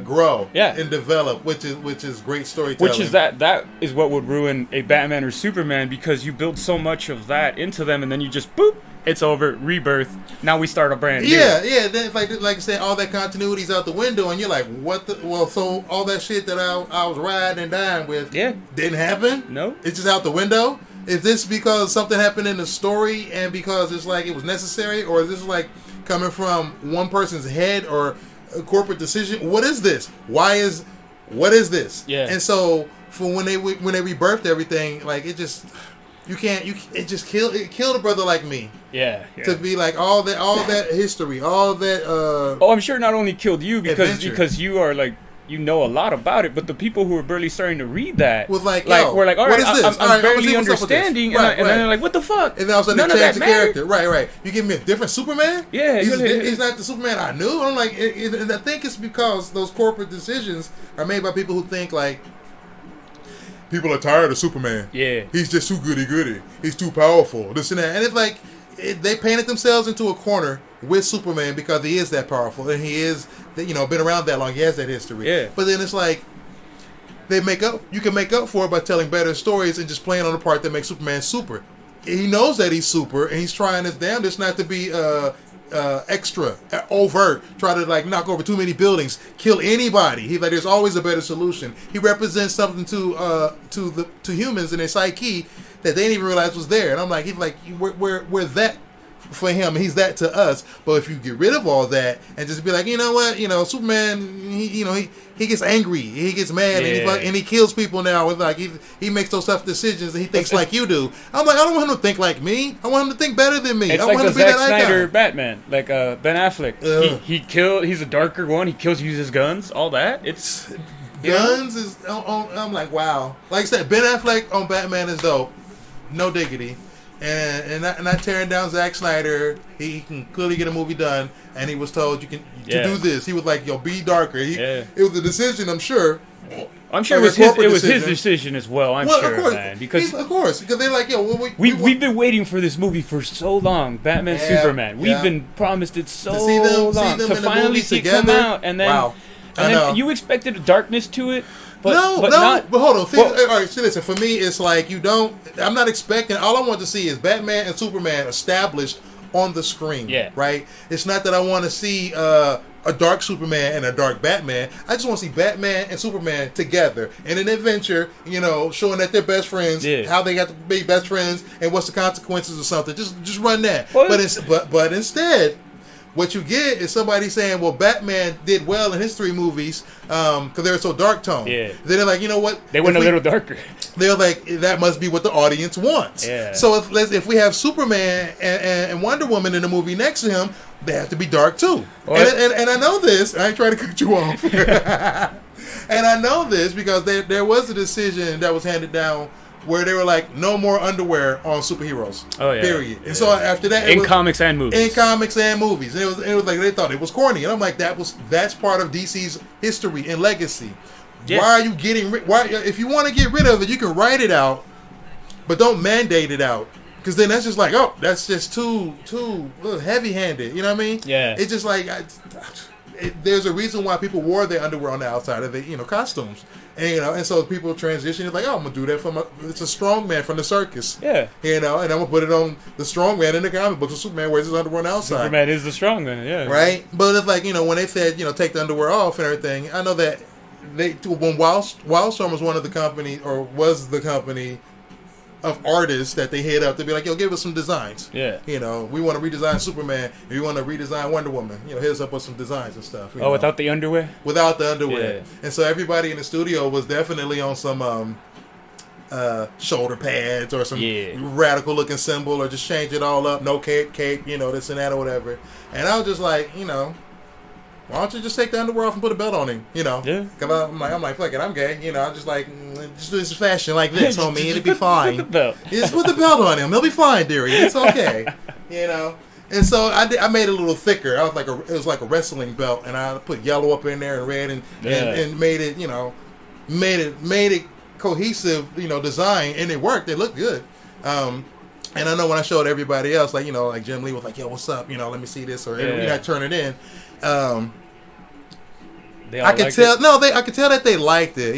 grow and develop, which is great storytelling. Which is that is what would ruin a Batman or Superman, because you build so much of that into them, and then you just boop. It's over. Rebirth. Now we start a brand new. Yeah. Then, like I said, all that continuity's out the window, and you're like, what the? Well, so all that shit that I was riding and dying with didn't happen? No. It's just out the window? Is this because something happened in the story and because it's like it was necessary? Or is this like coming from one person's head or a corporate decision? What is this? What is this? Yeah. And so, for when they rebirthed everything, like it just... it just killed a brother like me. Yeah. To be like all that history, all that I'm sure not only killed you because you are like, you know a lot about it, but the people who are barely starting to read that was like, we're like, all right, what is this? I'm barely understanding, and then they're like, what the fuck? And then all of a sudden they change the character. Right. You give me a different Superman? Yeah. He's not the Superman I knew. I'm like, and I think it's because those corporate decisions are made by people who think like, people are tired of Superman. Yeah. He's just too goody-goody. He's too powerful. This and that. And it's like, they painted themselves into a corner with Superman because he is that powerful. And he is, been around that long. He has that history. Yeah. But then it's like, you can make up for it by telling better stories and just playing on the part that makes Superman super. He knows that he's super, and he's trying his damnedest not to be extra, overt, try to like knock over too many buildings, kill anybody. He's like, there's always a better solution. He represents something to humans in their psyche that they didn't even realize was there. And I'm like, we're that for him. He's that to us. But if you get rid of all that and just be like, you know what, Superman, he gets angry, he gets mad, and he kills people now. With like he makes those tough decisions, and he thinks like you do. I'm like, I don't want him to think like me. I want him to think better than me. It's I like want the him to be Zack that Snyder icon. Batman, like Ben Affleck. He's a darker one. He uses guns, all that. It's guns is. I'm like, wow. Like I said, Ben Affleck on Batman is dope. No diggity. And not tearing down Zack Snyder. He can clearly get a movie done, and he was told to do this. He was like, "Yo, be darker." It was a decision, I'm sure. I'm sure it was his decision as well. I'm sure, of course, man, because they're like, "Yo, we've been waiting for this movie for so long, Batman Superman. We've been promised it so long to finally see it come out, and then and then you expected a darkness to it. But hold on. All right, see, listen. For me, it's like I'm not expecting. All I want to see is Batman and Superman established on the screen. Yeah. Right. It's not that I want to see a dark Superman and a dark Batman. I just want to see Batman and Superman together in an adventure. Showing that they're best friends, how they got to be best friends, and what's the consequences of something. Just run that. But instead, what you get is somebody saying, well, Batman did well in his 3 movies because they were so dark toned. Yeah. Then they're like, you know what? They went a little darker. They're like, that must be what the audience wants. Yeah. So if we have Superman and Wonder Woman in the movie next to him, they have to be dark too. And I know this. I ain't trying to cut you off. And I know this because there was a decision that was handed down where they were like, no more underwear on superheroes. Oh yeah. Period. And so after that, in comics and movies. And it was like they thought it was corny, and I'm like, that's part of DC's history and legacy. Yeah. Why are you getting rid? Why, if you want to get rid of it, you can write it out, but don't mandate it out. Because then that's just like, that's just too heavy-handed. You know what I mean? Yeah. It's just like, there's a reason why people wore their underwear on the outside of the costumes, and and so people transition. It's like, oh, I'm gonna do that it's a strongman from the circus, Yeah. and I'm gonna put it on the strongman in the comic books. So Superman wears his underwear on the outside. Superman is the strongman, yeah. Right, but it's like when they said take the underwear off and everything. I know that when Wildstorm was one of the company or was the company of artists that they hit up to be like, yo, give us some designs. Yeah. We want to redesign Superman. We want to redesign Wonder Woman. Hit us up with some designs and stuff. Without the underwear? Without the underwear. Yeah. And so everybody in the studio was definitely on some shoulder pads or some radical looking symbol or just change it all up. No cape, this and that or whatever. And I was just like, why don't you just take the underwear off and put a belt on him? Yeah. Because I'm like, fuck it, I'm gay. I'm just like, just do this fashion like this, homie. It'll be fine. Just put the belt on him. He'll be fine, dearie. It's okay. And so I made it a little thicker. It was like a wrestling belt, and I put yellow up in there and red and made it, made it cohesive, design, and it worked. It looked good. And I know when I showed everybody else, like Jim Lee was like, yo, what's up? Let me see this, or I turn it in. I could tell. I could tell that they liked it.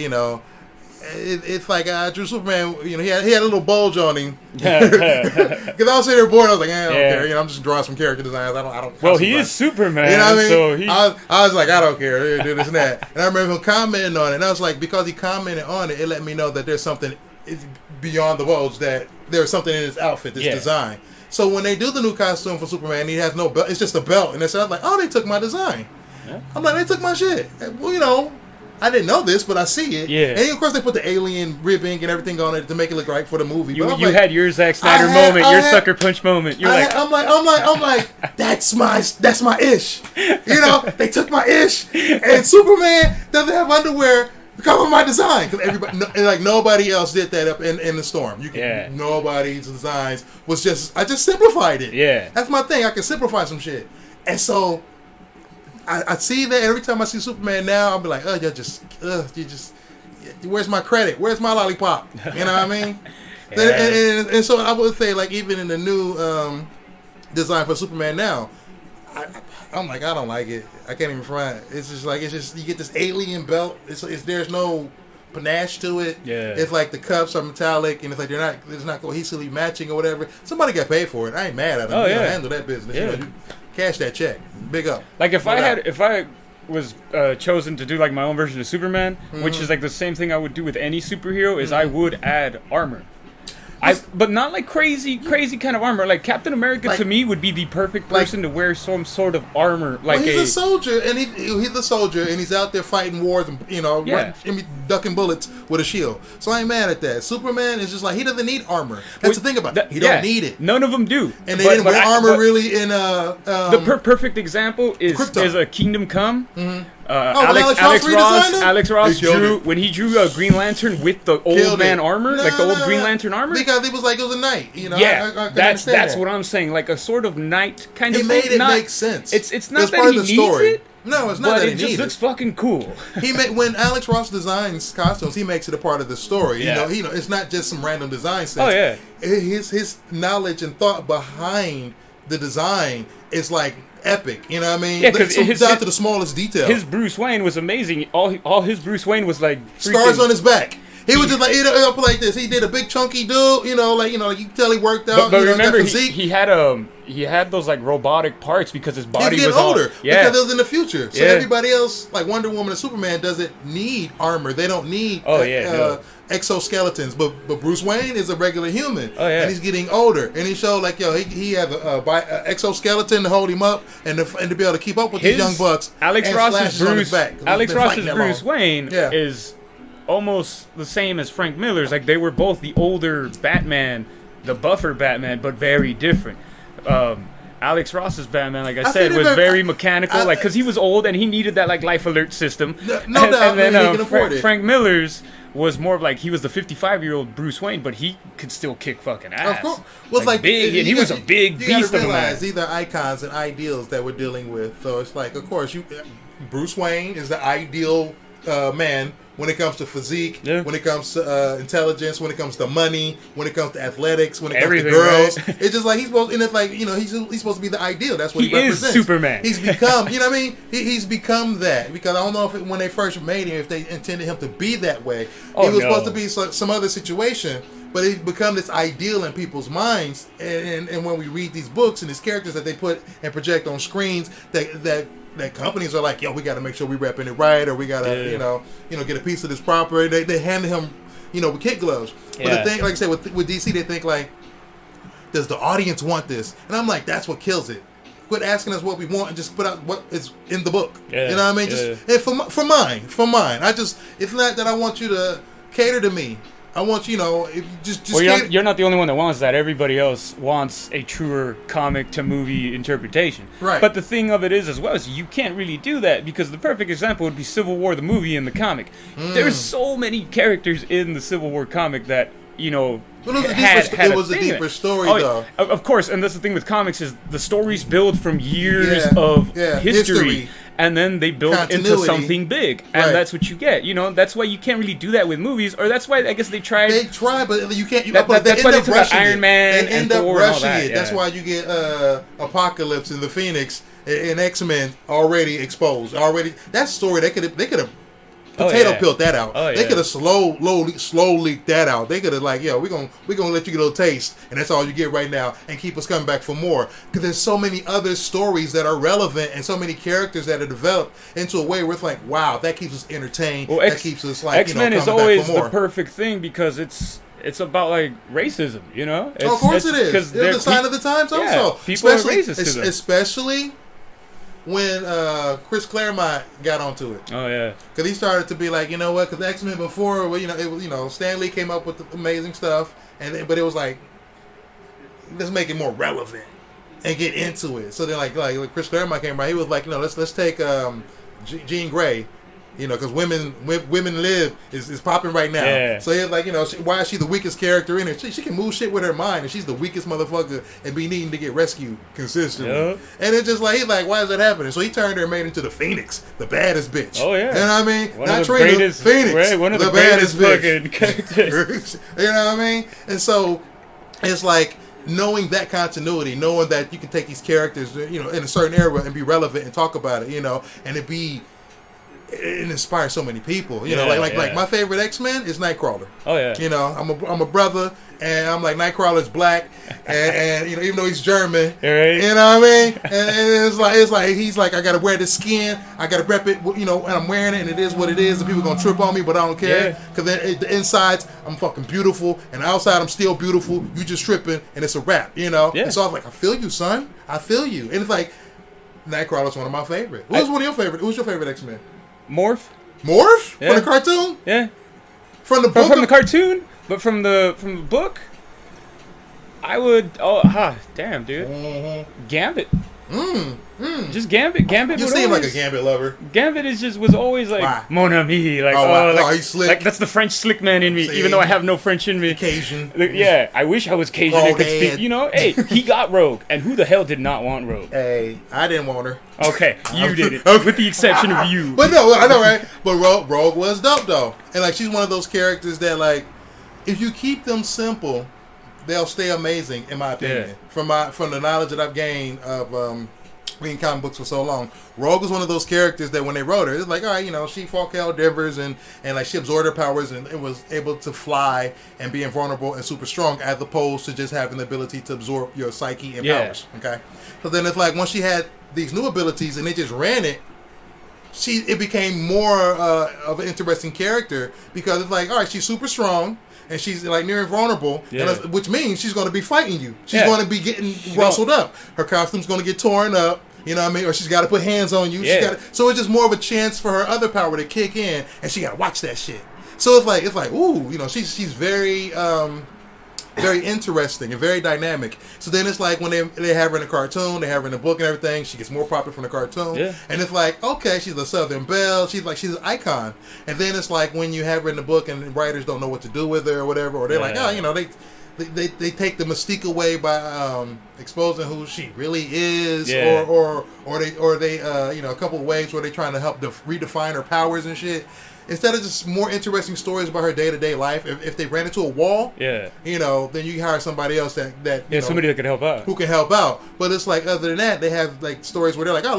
It's like I drew Superman. He had a little bulge on him. Because I was sitting there bored. I was like, I don't care. I'm just drawing some character designs. I don't. Well, he is Superman. You know what I mean? So I was like, I don't care. Do this and that. And I remember him commenting on it. And I was like, because he commented on it, it let me know that there's something beyond the bulge. That there's something in his outfit, this design. So when they do the new costume for Superman, he has no belt. It's just a belt. And I was like, oh, they took my design. Yeah. I'm like, they took my shit. Well, I didn't know this, but I see it. Yeah. And of course, they put the alien ribbing and everything on it to make it look right for the movie. You had your Zack Snyder moment, your sucker punch moment. I'm like, that's my ish. They took my ish, and Superman doesn't have underwear because of my design. Because nobody else did that up in the storm. Nobody's designs was I just simplified it. Yeah. That's my thing. I can simplify some shit, and so. I see that every time I see Superman now, I'll be like, where's my credit? Where's my lollipop? You know what I mean? And so I would say, like, even in the new design for Superman now, I'm like, I don't like it. I can't even front. It's just you get this alien belt. There's no panache to it. Yeah. It's like the cuffs are metallic, and it's like it's not cohesively matching or whatever. Somebody got paid for it. I ain't mad at them. Handle that business. Yeah. Cash that check. Big up. Like if I was chosen to do like my own version of Superman, which is like the same thing I would do with any superhero, is I would add armor. But not like crazy kind of armor. Like Captain America to me would be the perfect person to wear some sort of armor. Like he's a soldier, and he's a soldier, and he's out there fighting wars, and ducking bullets with a shield. So I ain't mad at that. Superman is just like he doesn't need armor. That's the thing about it. He don't need it. None of them do. And they didn't wear armor really in the perfect example is a Kingdom Come. Mm-hmm. Alex Ross drew when he drew Green Lantern with the old man armor, the old Green Lantern armor. Because it was like it was a knight, that's what I'm saying, like a sort of knight kind of. He made it make sense. It's not that he needs it. No, it's not that he needs it. It just looks fucking cool. When Alex Ross designs costumes, he makes it a part of the story. Yeah. It's not just some random design sense. Oh yeah, his knowledge and thought behind the design is like epic, you know what I mean? Yeah, because it's down to the smallest detail. His Bruce Wayne was amazing. All his Bruce Wayne was like scars on his back. He was just like up like this. He did a big chunky dude, you can tell he worked out. But remember, he had those like robotic parts because his body was older. Yeah, because it was in the future. So everybody else, like Wonder Woman and Superman, doesn't need armor. They don't need exoskeletons. But Bruce Wayne is a regular human, and he's getting older. And he showed he had a exoskeleton to hold him up and to be able to keep up with these young bucks. Alex Ross's Bruce Wayne is almost the same as Frank Miller's. Like they were both the older Batman, the buffer Batman, but very different. Alex Ross's Batman, like I said, was very mechanical, because he was old and he needed that like life alert system. No doubt. And then Frank Miller's was more of like he was the 55-year-old Bruce Wayne, but he could still kick fucking ass. Of course, well, like big, and he was a big beast of a man. These are icons and ideals that we're dealing with. So it's like, of course, Bruce Wayne is the ideal man when it comes to physique, Yeah. when it comes to intelligence, when it comes to money, when it comes to athletics, when it comes Everything, to girls. right? It's just like he's supposed, and it's like, you know, he's supposed to be the ideal. That's what he He is represents. Superman. He's become, you know what I mean? He's become that, because I don't know if when they first made him, if they intended him to be that way. Oh, he was no. supposed to be some other situation. But he's become this ideal in people's minds, and when we read these books and these characters that they put and project on screens, that companies are like, yo, we got to make sure we repping it right, or we got to, you know, get a piece of this proper. They handed him, you know, with kid gloves. But the thing, like I said, with DC, they think like, does the audience want this? And I'm like, that's what kills it. Quit asking us what we want and just put out what is in the book. Yeah, you know what I mean? Just for mine. It's not that I want you to cater to me. I want, you know, if you just well, you're not the only one that wants that. Everybody else wants a truer comic to movie interpretation. Right. But the thing of it is, as well, is you can't really do that, because the perfect example would be Civil War, the movie and the comic. There's so many characters in the Civil War comic that, you know, it was a deeper story, though. Of course, and that's the thing with comics, is the stories build from years of history, and then they build into something big, and that's what you get. You know, that's why you can't really do that with movies, or that's why I guess they tried. They try, but you can't. That's why they took out Iron Man. They end up Thor rushing and all that, it. That's why you get Apocalypse and the Phoenix and X-Men already exposed. Already, that story they could have. Peeled that out. They could have slow leaked that out. They could have like, yo, we're gonna let you get a little taste, and that's all you get right now, and keep us coming back for more. Because there's so many other stories that are relevant, and so many characters that are developed into a way where it's like, wow, that keeps us entertained. Well, that keeps us like, X-Men coming is always back for more. the perfect thing, because it's about like racism, you know. Of course it is. It's the sign of the times. Also, people are racist to them. Especially when Chris Claremont got onto it. Oh yeah, because he started to be like, you know what? Because X-Men before, well, you know, it was, you know, Stan Lee came up with the amazing stuff, but it was like, let's make it more relevant and get into it. So then, like Chris Claremont came around, he was like, you know, let's take Jean Grey. You know, because women live is popping right now. Yeah. So it's like, you know, why is she the weakest character in it? She can move shit with her mind, and she's the weakest motherfucker and be needing to get rescued consistently. Yep. And it's just like, he's like, why is that happening? So he turned her and made her into the Phoenix, the baddest bitch. Oh yeah. You know what I mean? One of the greatest, Phoenix, right? One of the baddest fucking characters. You know what I mean? And so it's like, knowing that continuity, knowing that you can take these characters, you know, in a certain era and be relevant and talk about it, you know, and it inspires so many people, you know. Like my favorite X-Men is Nightcrawler. Oh yeah, you know, I'm a brother, and I'm like, Nightcrawler's black, and you know, even though he's German, right. You know what I mean. And it's like he's like, I gotta wear this skin, I gotta rep it, you know, and I'm wearing it, and it is what it is, and people gonna trip on me, but I don't care, because then the insides I'm fucking beautiful, and the outside I'm still beautiful. You just tripping, and it's a wrap, you know. Yeah. And so I was like, I feel you, son, I feel you, and it's like, Nightcrawler's one of my favorite. Who's one of your favorite? Who's your favorite X-Men? Morph? Yeah. From the cartoon? Yeah. From the book? From the cartoon, but from the book, I would. Damn, dude. Mm-hmm. Gambit. Just Gambit. Gambit. You seem like a Gambit lover. Gambit was always like mon ami, like he's slick. Like that's the French slick man in me, even though I have no French in me. Cajun. Yeah, I wish I was Cajun and could speak. You know, hey, he got Rogue, and who the hell did not want Rogue? Hey, I didn't want her. Okay, you did it, with the exception of you. But no, I know, right? But Rogue was dope though, and like she's one of those characters that like, if you keep them simple, they'll stay amazing, in my opinion. Yeah. From the knowledge that I've gained of reading comic books for so long, Rogue was one of those characters that when they wrote her, it's like, all right, you know, she fought Cal Devers and like she absorbed her powers and it was able to fly and be invulnerable and super strong, as opposed to just having the ability to absorb your psyche and powers. Okay, so then it's like once she had these new abilities and they just ran it, it became more of an interesting character, because it's like, all right, she's super strong. And she's like near invulnerable, which means she's going to be fighting you. She's going to be getting rustled up. Her costume's going to get torn up, you know what I mean? Or she's got to put hands on you. Yeah. So it's just more of a chance for her other power to kick in, and she got to watch that shit. So it's like, ooh, you know, she's very, very interesting and very dynamic. So then it's like when they have her in a cartoon, they have her in a book and everything, she gets more popular from the cartoon. Yeah. And it's like, okay, she's a Southern belle. She's an icon. And then it's like when you have her in the book and writers don't know what to do with her or whatever, or they're like, oh, you know, they take the mystique away by exposing who she really is, or they you know, a couple of ways where they're trying to help redefine her powers and shit. instead of just more interesting stories about her day-to-day life, if they ran into a wall, then you hire somebody else that somebody that could help out, who can help out. But it's like, other than that, they have like stories where they're like, oh,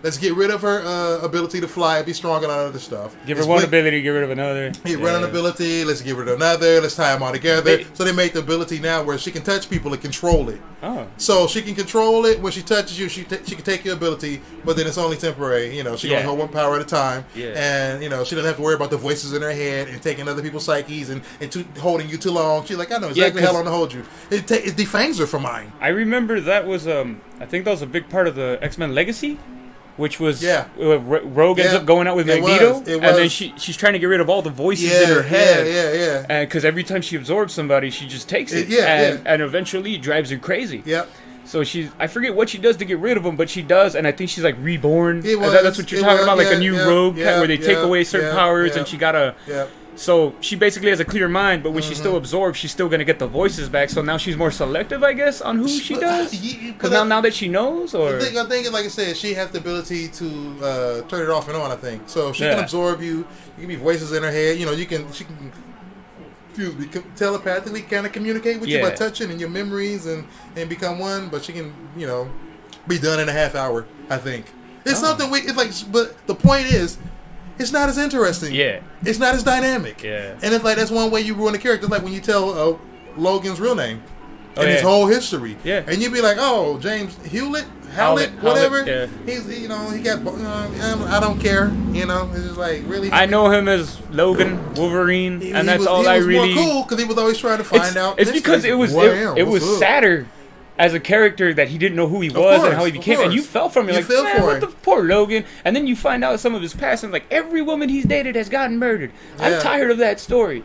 let's get rid of her ability to fly and be strong and all other stuff. Give her one ability, get rid of another. Get rid of an ability, let's get rid of another, let's tie them all together. So they make the ability now where she can touch people and control it. Oh. So she can control it. When she touches you, she can take your ability, but then it's only temporary. She can only hold one power at a time. Yeah. And she doesn't have to worry about the voices in her head and taking other people's psyches and holding you too long. She's like, I know exactly how long to hold you. It defangs her from mine. I remember that was I think that was a big part of the X-Men Legacy, which was Rogue ends up going out with Magneto, and then she's trying to get rid of all the voices in her head. And because every time she absorbs somebody, she just takes it. And eventually it drives her crazy. Yep. So I forget what she does to get rid of them, but she does, and I think she's like reborn. That's what you're talking about, like a new Rogue, where they take away certain powers, and she gotta. So she basically has a clear mind, but when she still absorbs, she's still gonna get the voices back. So now she's more selective, I guess, on who she does. Because now that she knows, or I think, like I said, she has the ability to turn it off and on. I think so. She can absorb you. You can be voices in her head. She can. Telepathically kind of communicate with you by touching and your memories and become one, but she can be done in a half hour. I think it's something but the point is, it's not as interesting. It's not as dynamic. And it's like that's one way you ruin a character. It's like when you tell Logan's real name and his whole history, and you'd be like, oh, James Howlett, whatever. He's he got I don't care. It's just like really. I know him as Logan Wolverine, and that's all I really. He was more cool because he was always trying to find out. It's because it was sadder as a character that he didn't know who he was and how he became, and you fell from it. What the poor Logan, and then you find out some of his past, and like every woman he's dated has gotten murdered. I'm tired of that story.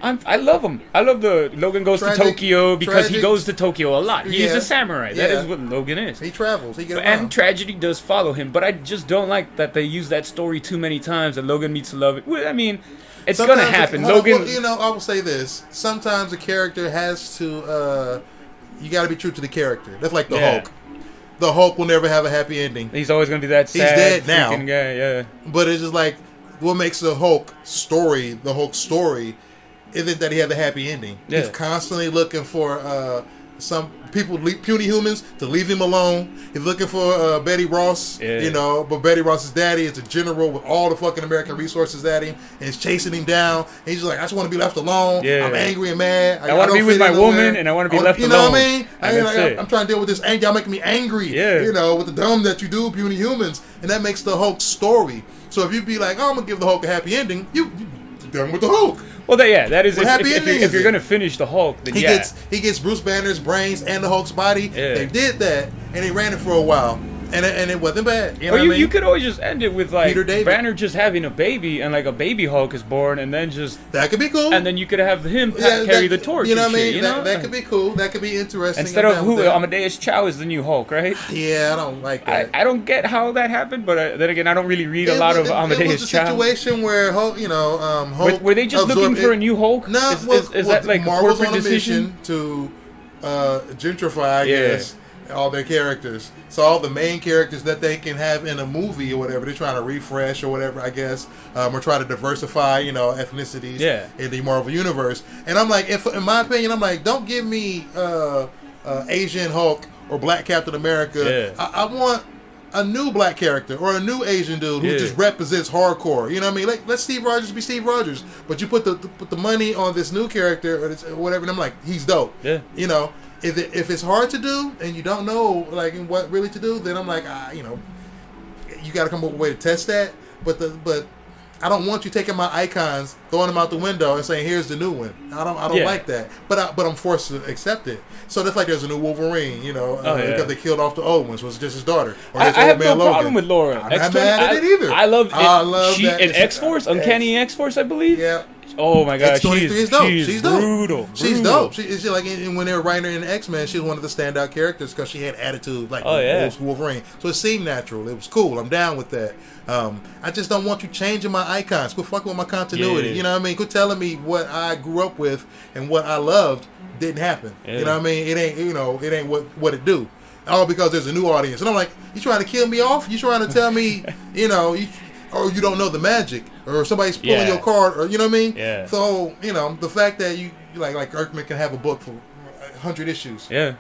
I love him. I love the Logan goes to Tokyo because he goes to Tokyo a lot. He's a samurai. That is what Logan is. He travels. He gets around. And tragedy does follow him. But I just don't like that they use that story too many times that Logan meets love. Well, I mean, it's going to happen. Logan. I will say this. Sometimes a character has to. You got to be true to the character. That's like the Hulk. The Hulk will never have a happy ending. He's always going to be that sad. He's dead now. Guy, But it's just like what makes the Hulk story. Isn't that he had the happy ending. He's constantly looking for some people, puny humans, to leave him alone. He's looking for Betty Ross, but Betty Ross's daddy is a general with all the fucking American resources at him, and he's chasing him down. And he's just like, I just want to be left alone. I'm angry and mad. I want to be with my woman, and I want to be left alone. You know what I mean? I'm trying to deal with this anger. Y'all making me angry. With the dumb that you do, puny humans. And that makes the Hulk story. So if you be like, I'm going to give the Hulk a happy ending, you're done with the Hulk. Well, that is if you're going to finish the Hulk, then he gets Bruce Banner's brains and the Hulk's body. They did that, and they ran it for a while, and it wasn't bad. You could always just end it with like Banner just having a baby, and like a baby Hulk is born, and then that could be cool. And then you could have him carry the torch. You know what I mean? That could be cool. That could be interesting. Instead of Amadeus Cho is the new Hulk, right? Yeah, I don't like that. I don't get how that happened, but then again, I don't really read a lot of Amadeus Cho. It was a situation where Hulk, Hulk. Were they just looking for a new Hulk? No, is that like Marvel's a corporate on a decision mission to gentrify, I guess, all their characters. So all the main characters that they can have in a movie or whatever, they're trying to refresh or whatever, I guess, or try to diversify, ethnicities in the Marvel universe. And I'm like, in my opinion, don't give me Asian Hulk or Black Captain America. I want a new black character or a new Asian dude who just represents hardcore. You know what I mean? Let Steve Rogers be Steve Rogers, but you put the money on this new character or whatever, and I'm like, he's dope. If it's hard to do and you don't know like what really to do, then I'm like, you got to come up with a way to test that. But I don't want you taking my icons, throwing them out the window, and saying, "Here's the new one." I don't like that. But I'm forced to accept it. So that's like there's a new Wolverine, because they killed off the old ones. Was just his daughter. Or his I have man no Logan. problem with Laura. I'm not mad at it either. I love it. I love that. In X-Force, Uncanny X-Force, I believe. Yeah. Oh my God, X-23 is dope. She's brutal. She's dope. She's like when they were writing her in X-Men, she was one of the standout characters because she had attitude like old school Wolverine. So it seemed natural. It was cool. I'm down with that. I just don't want you changing my icons. Quit fucking with my continuity. You know what I mean? Quit telling me what I grew up with and what I loved didn't happen. You know what I mean? It ain't it ain't what it do. All because there's a new audience. And I'm like, you trying to kill me off? You trying to tell me, or you don't know the magic, or somebody's pulling your card, or you know what I mean. Yeah. So the fact that you like Kirkman can have a book for 100 issues. Yeah.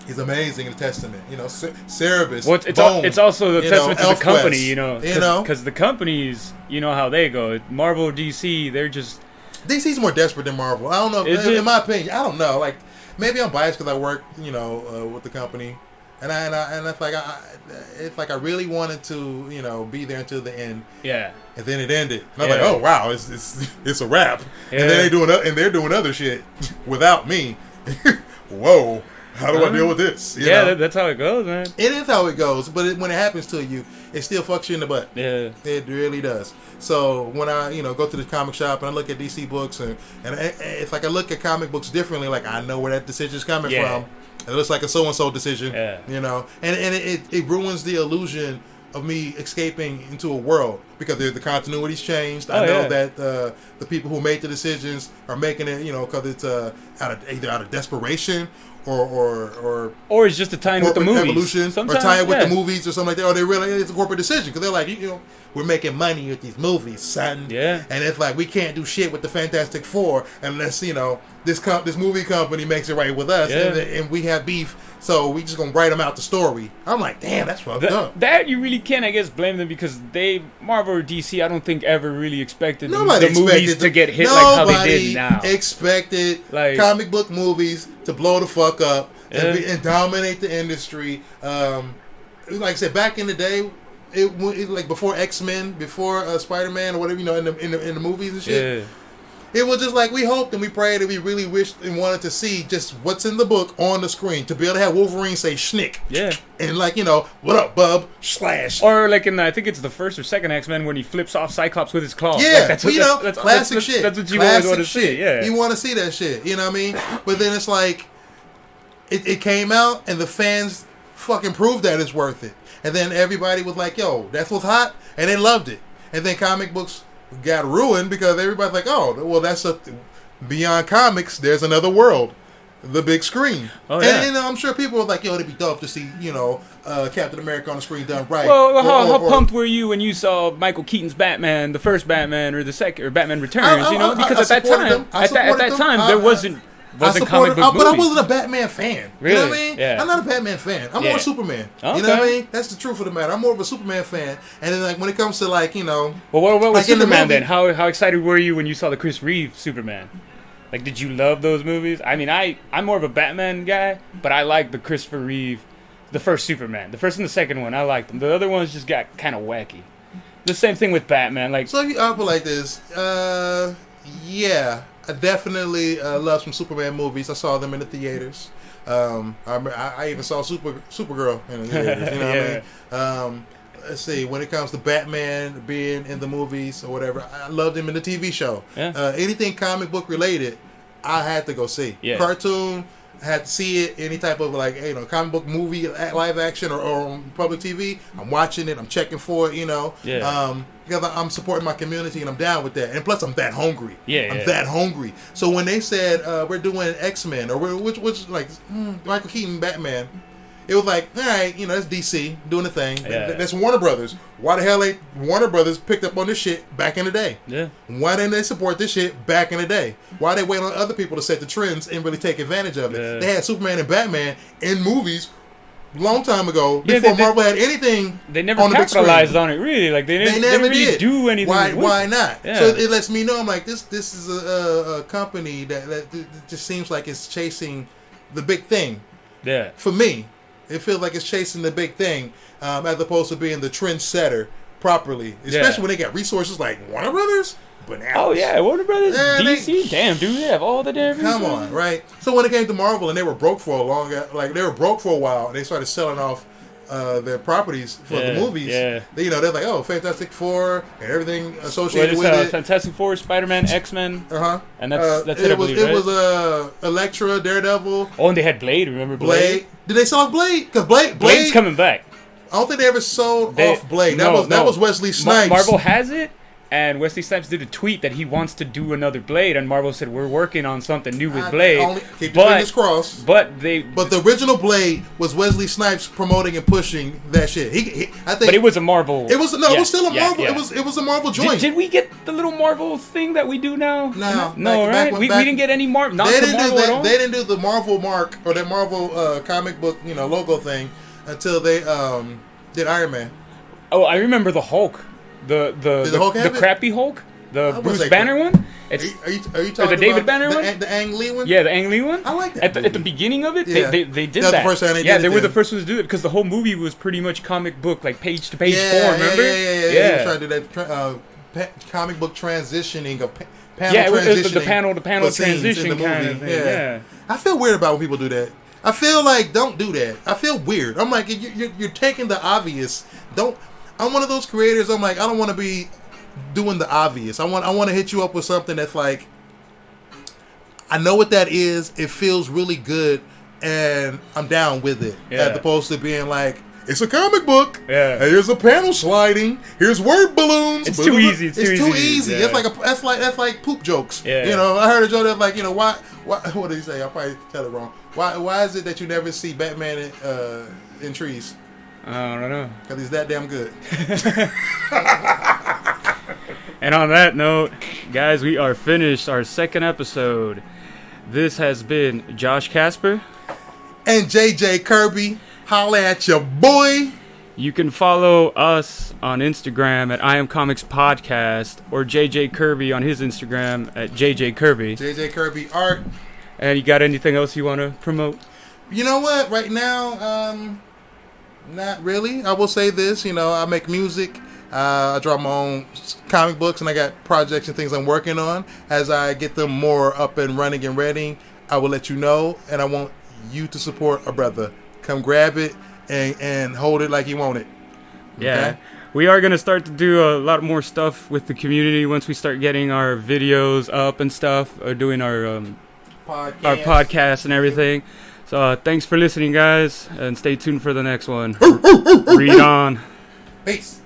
He's amazing in the Testament. Cerebus. Well, it's also the testament to the company, Elfquest, because the companies, you know how they go. Marvel or DC, they're just DC's more desperate than Marvel. I don't know. In my opinion, I don't know. Like maybe I'm biased because I work, with the company, and it's like I really wanted to, be there until the end. Yeah. And then it ended, and I'm like, oh wow, it's a wrap. Yeah. And then they're doing other shit without me. Whoa. How do I deal with this? That's how it goes, man. It is how it goes, but when it happens to you, it still fucks you in the butt. Yeah. It really does. So when I, go to the comic shop and I look at DC books, and it's like I look at comic books differently. Like I know where that decision's coming from. It looks like a so-and-so decision. Yeah. And it ruins the illusion of me escaping into a world because the continuity's changed. I know that the people who made the decisions are making it, because it's either out of desperation or it's just a tie-in with the movies. Evolution, or tie-in with the movies or something like that. Or they really it's a corporate decision because they're like, we're making money with these movies, son. Yeah. And it's like we can't do shit with the Fantastic Four unless this movie company makes it right with us, and we have beef. So we just gonna write them out the story. I'm like, damn, that's fucked up. That you really can't, I guess, blame them because Marvel or DC, I don't think ever really expected the movies to get hit like how they did now. Nobody expected comic book movies to blow the fuck up and dominate the industry. Like I said, back in the day, it like before X-Men, before Spider-Man or whatever, in the movies and shit. Yeah. It was just like we hoped and we prayed and we really wished and wanted to see just what's in the book on the screen to be able to have Wolverine say schnick. Yeah. And what up, bub? Slash. Or like I think it's the first or second X-Men when he flips off Cyclops with his claws. Yeah. Like that's classic shit. That's what you always want to see. Yeah. You want to see that shit. You know what I mean? But then it's like, it came out and the fans fucking proved that it's worth it. And then everybody was like, yo, that's what's hot. And they loved it. And then comic books got ruined because everybody's like, oh, well, that's beyond comics. There's another world, the big screen. Oh, yeah. And I'm sure people were like, yo, it'd be dope to see, Captain America on the screen done right. Well, how pumped were you when you saw Michael Keaton's Batman, the first Batman, or the second, or Batman Returns? Because at that time, there wasn't comic book movies. But I wasn't a Batman fan. Really? You know what I mean? Yeah. I'm not a Batman fan. I'm more a Superman. Okay. You know what I mean? That's the truth of the matter. I'm more of a Superman fan. And then, like, when it comes to, like, Well, what was Superman then? How excited were you when you saw the Chris Reeve Superman? Like, did you love those movies? I mean, I'm more of a Batman guy, but I like the Christopher Reeve, the first Superman. The first and the second one, I liked them. The other ones just got kind of wacky. The same thing with Batman. Like, so if you put like this, yeah. I definitely love some Superman movies. I saw them in the theaters. I even saw Supergirl in the theaters. You know what I mean? Let's see. When it comes to Batman being in the movies or whatever, I loved him in the TV show. Yeah. Anything comic book related, I had to go see. Yeah. Cartoon, I had to see it. Any type of comic book movie, live action or on public TV, I'm watching it. I'm checking for it. Yeah. Because I'm supporting my community and I'm down with that. And plus, I'm that hungry. I'm that hungry. So when they said we're doing X-Men or which Michael Keaton Batman, it was like, all right, that's DC doing the thing. Yeah. That's Warner Brothers. Why the hell ain't Warner Brothers picked up on this shit back in the day? Yeah. Why didn't they support this shit back in the day? Why they wait on other people to set the trends and really take advantage of it? Yeah. They had Superman and Batman in movies long time ago before Marvel had anything. They never capitalized on it, really. Like they never really did do anything. Why not? Yeah. So it lets me know. I'm like, this is a company that just seems like it's chasing the big thing. Yeah. For me, it feels like it's chasing the big thing as opposed to being the trendsetter properly. Especially when they got resources like Warner Brothers. Bananas. Oh yeah, Warner Brothers, DC. Damn, dude, they have all the damn resources. Come on, right? So when it came to Marvel and they were broke for a while, and they started selling off their properties for the movies. Yeah. They're like, oh, Fantastic Four and everything associated with it. Fantastic Four, Spider-Man, X-Men. And that's it. It was Elektra, Daredevil. Oh, and they had Blade. Remember Blade? Did they sell off Blade? Because Blade's coming back. I don't think they ever sold off Blade. That was Wesley Snipes. Marvel has it. And Wesley Snipes did a tweet that he wants to do another Blade, and Marvel said we're working on something new with Blade. Keep your fingers crossed. But the original Blade was Wesley Snipes promoting and pushing that shit. I think. But it was a Marvel. It was still a Marvel. Yeah. It was a Marvel joint. Did we get the little Marvel thing that we do now? No, right? We didn't get any Marvel. They didn't do the Marvel mark or that Marvel comic book logo thing until they did Iron Man. Oh, I remember the Hulk. The crappy Hulk, the Bruce Banner one. Are you talking the David Banner one? The Ang Lee one? Yeah, the Ang Lee one. I like that. At the beginning of it, yeah. they did that. The first time they were the first ones to do it because the whole movie was pretty much comic book, like page to page form. Remember? Yeah. He was trying to do that comic book transitioning of panel transitioning. It was the panel to panel transition kind of thing. Yeah. I feel weird about when people do that. I feel like don't do that. I feel weird. I'm like you're taking the obvious. I'm one of those creators. I'm like I don't want to be doing the obvious. I want to hit you up with something that's like I know what that is. It feels really good, and I'm down with it. Yeah. As opposed to being like it's a comic book. Yeah. And here's a panel sliding. Here's word balloons. It's too easy. It's too easy. Yeah. That's like poop jokes. Yeah. I heard a joke that's like why what did he say? I'll probably tell it wrong. Why is it that you never see Batman in trees? I don't know. Because he's that damn good. And on that note, guys, we are finished our second episode. This has been Josh Casper. And JJ Kirby. Holla at your boy. You can follow us on Instagram at I Am Comics Podcast or JJ Kirby on his Instagram at JJ Kirby. JJ Kirby Art. And you got anything else you want to promote? You know what? Right now, not really. I will say this. I make music. I draw my own comic books, and I got projects and things I'm working on. As I get them more up and running and ready, I will let you know. And I want you to support a brother. Come grab it and hold it like you want it. Okay? Yeah. We are going to start to do a lot more stuff with the community once we start getting our videos up and stuff, or doing our podcast and everything. So thanks for listening, guys, and stay tuned for the next one. Read on. Peace.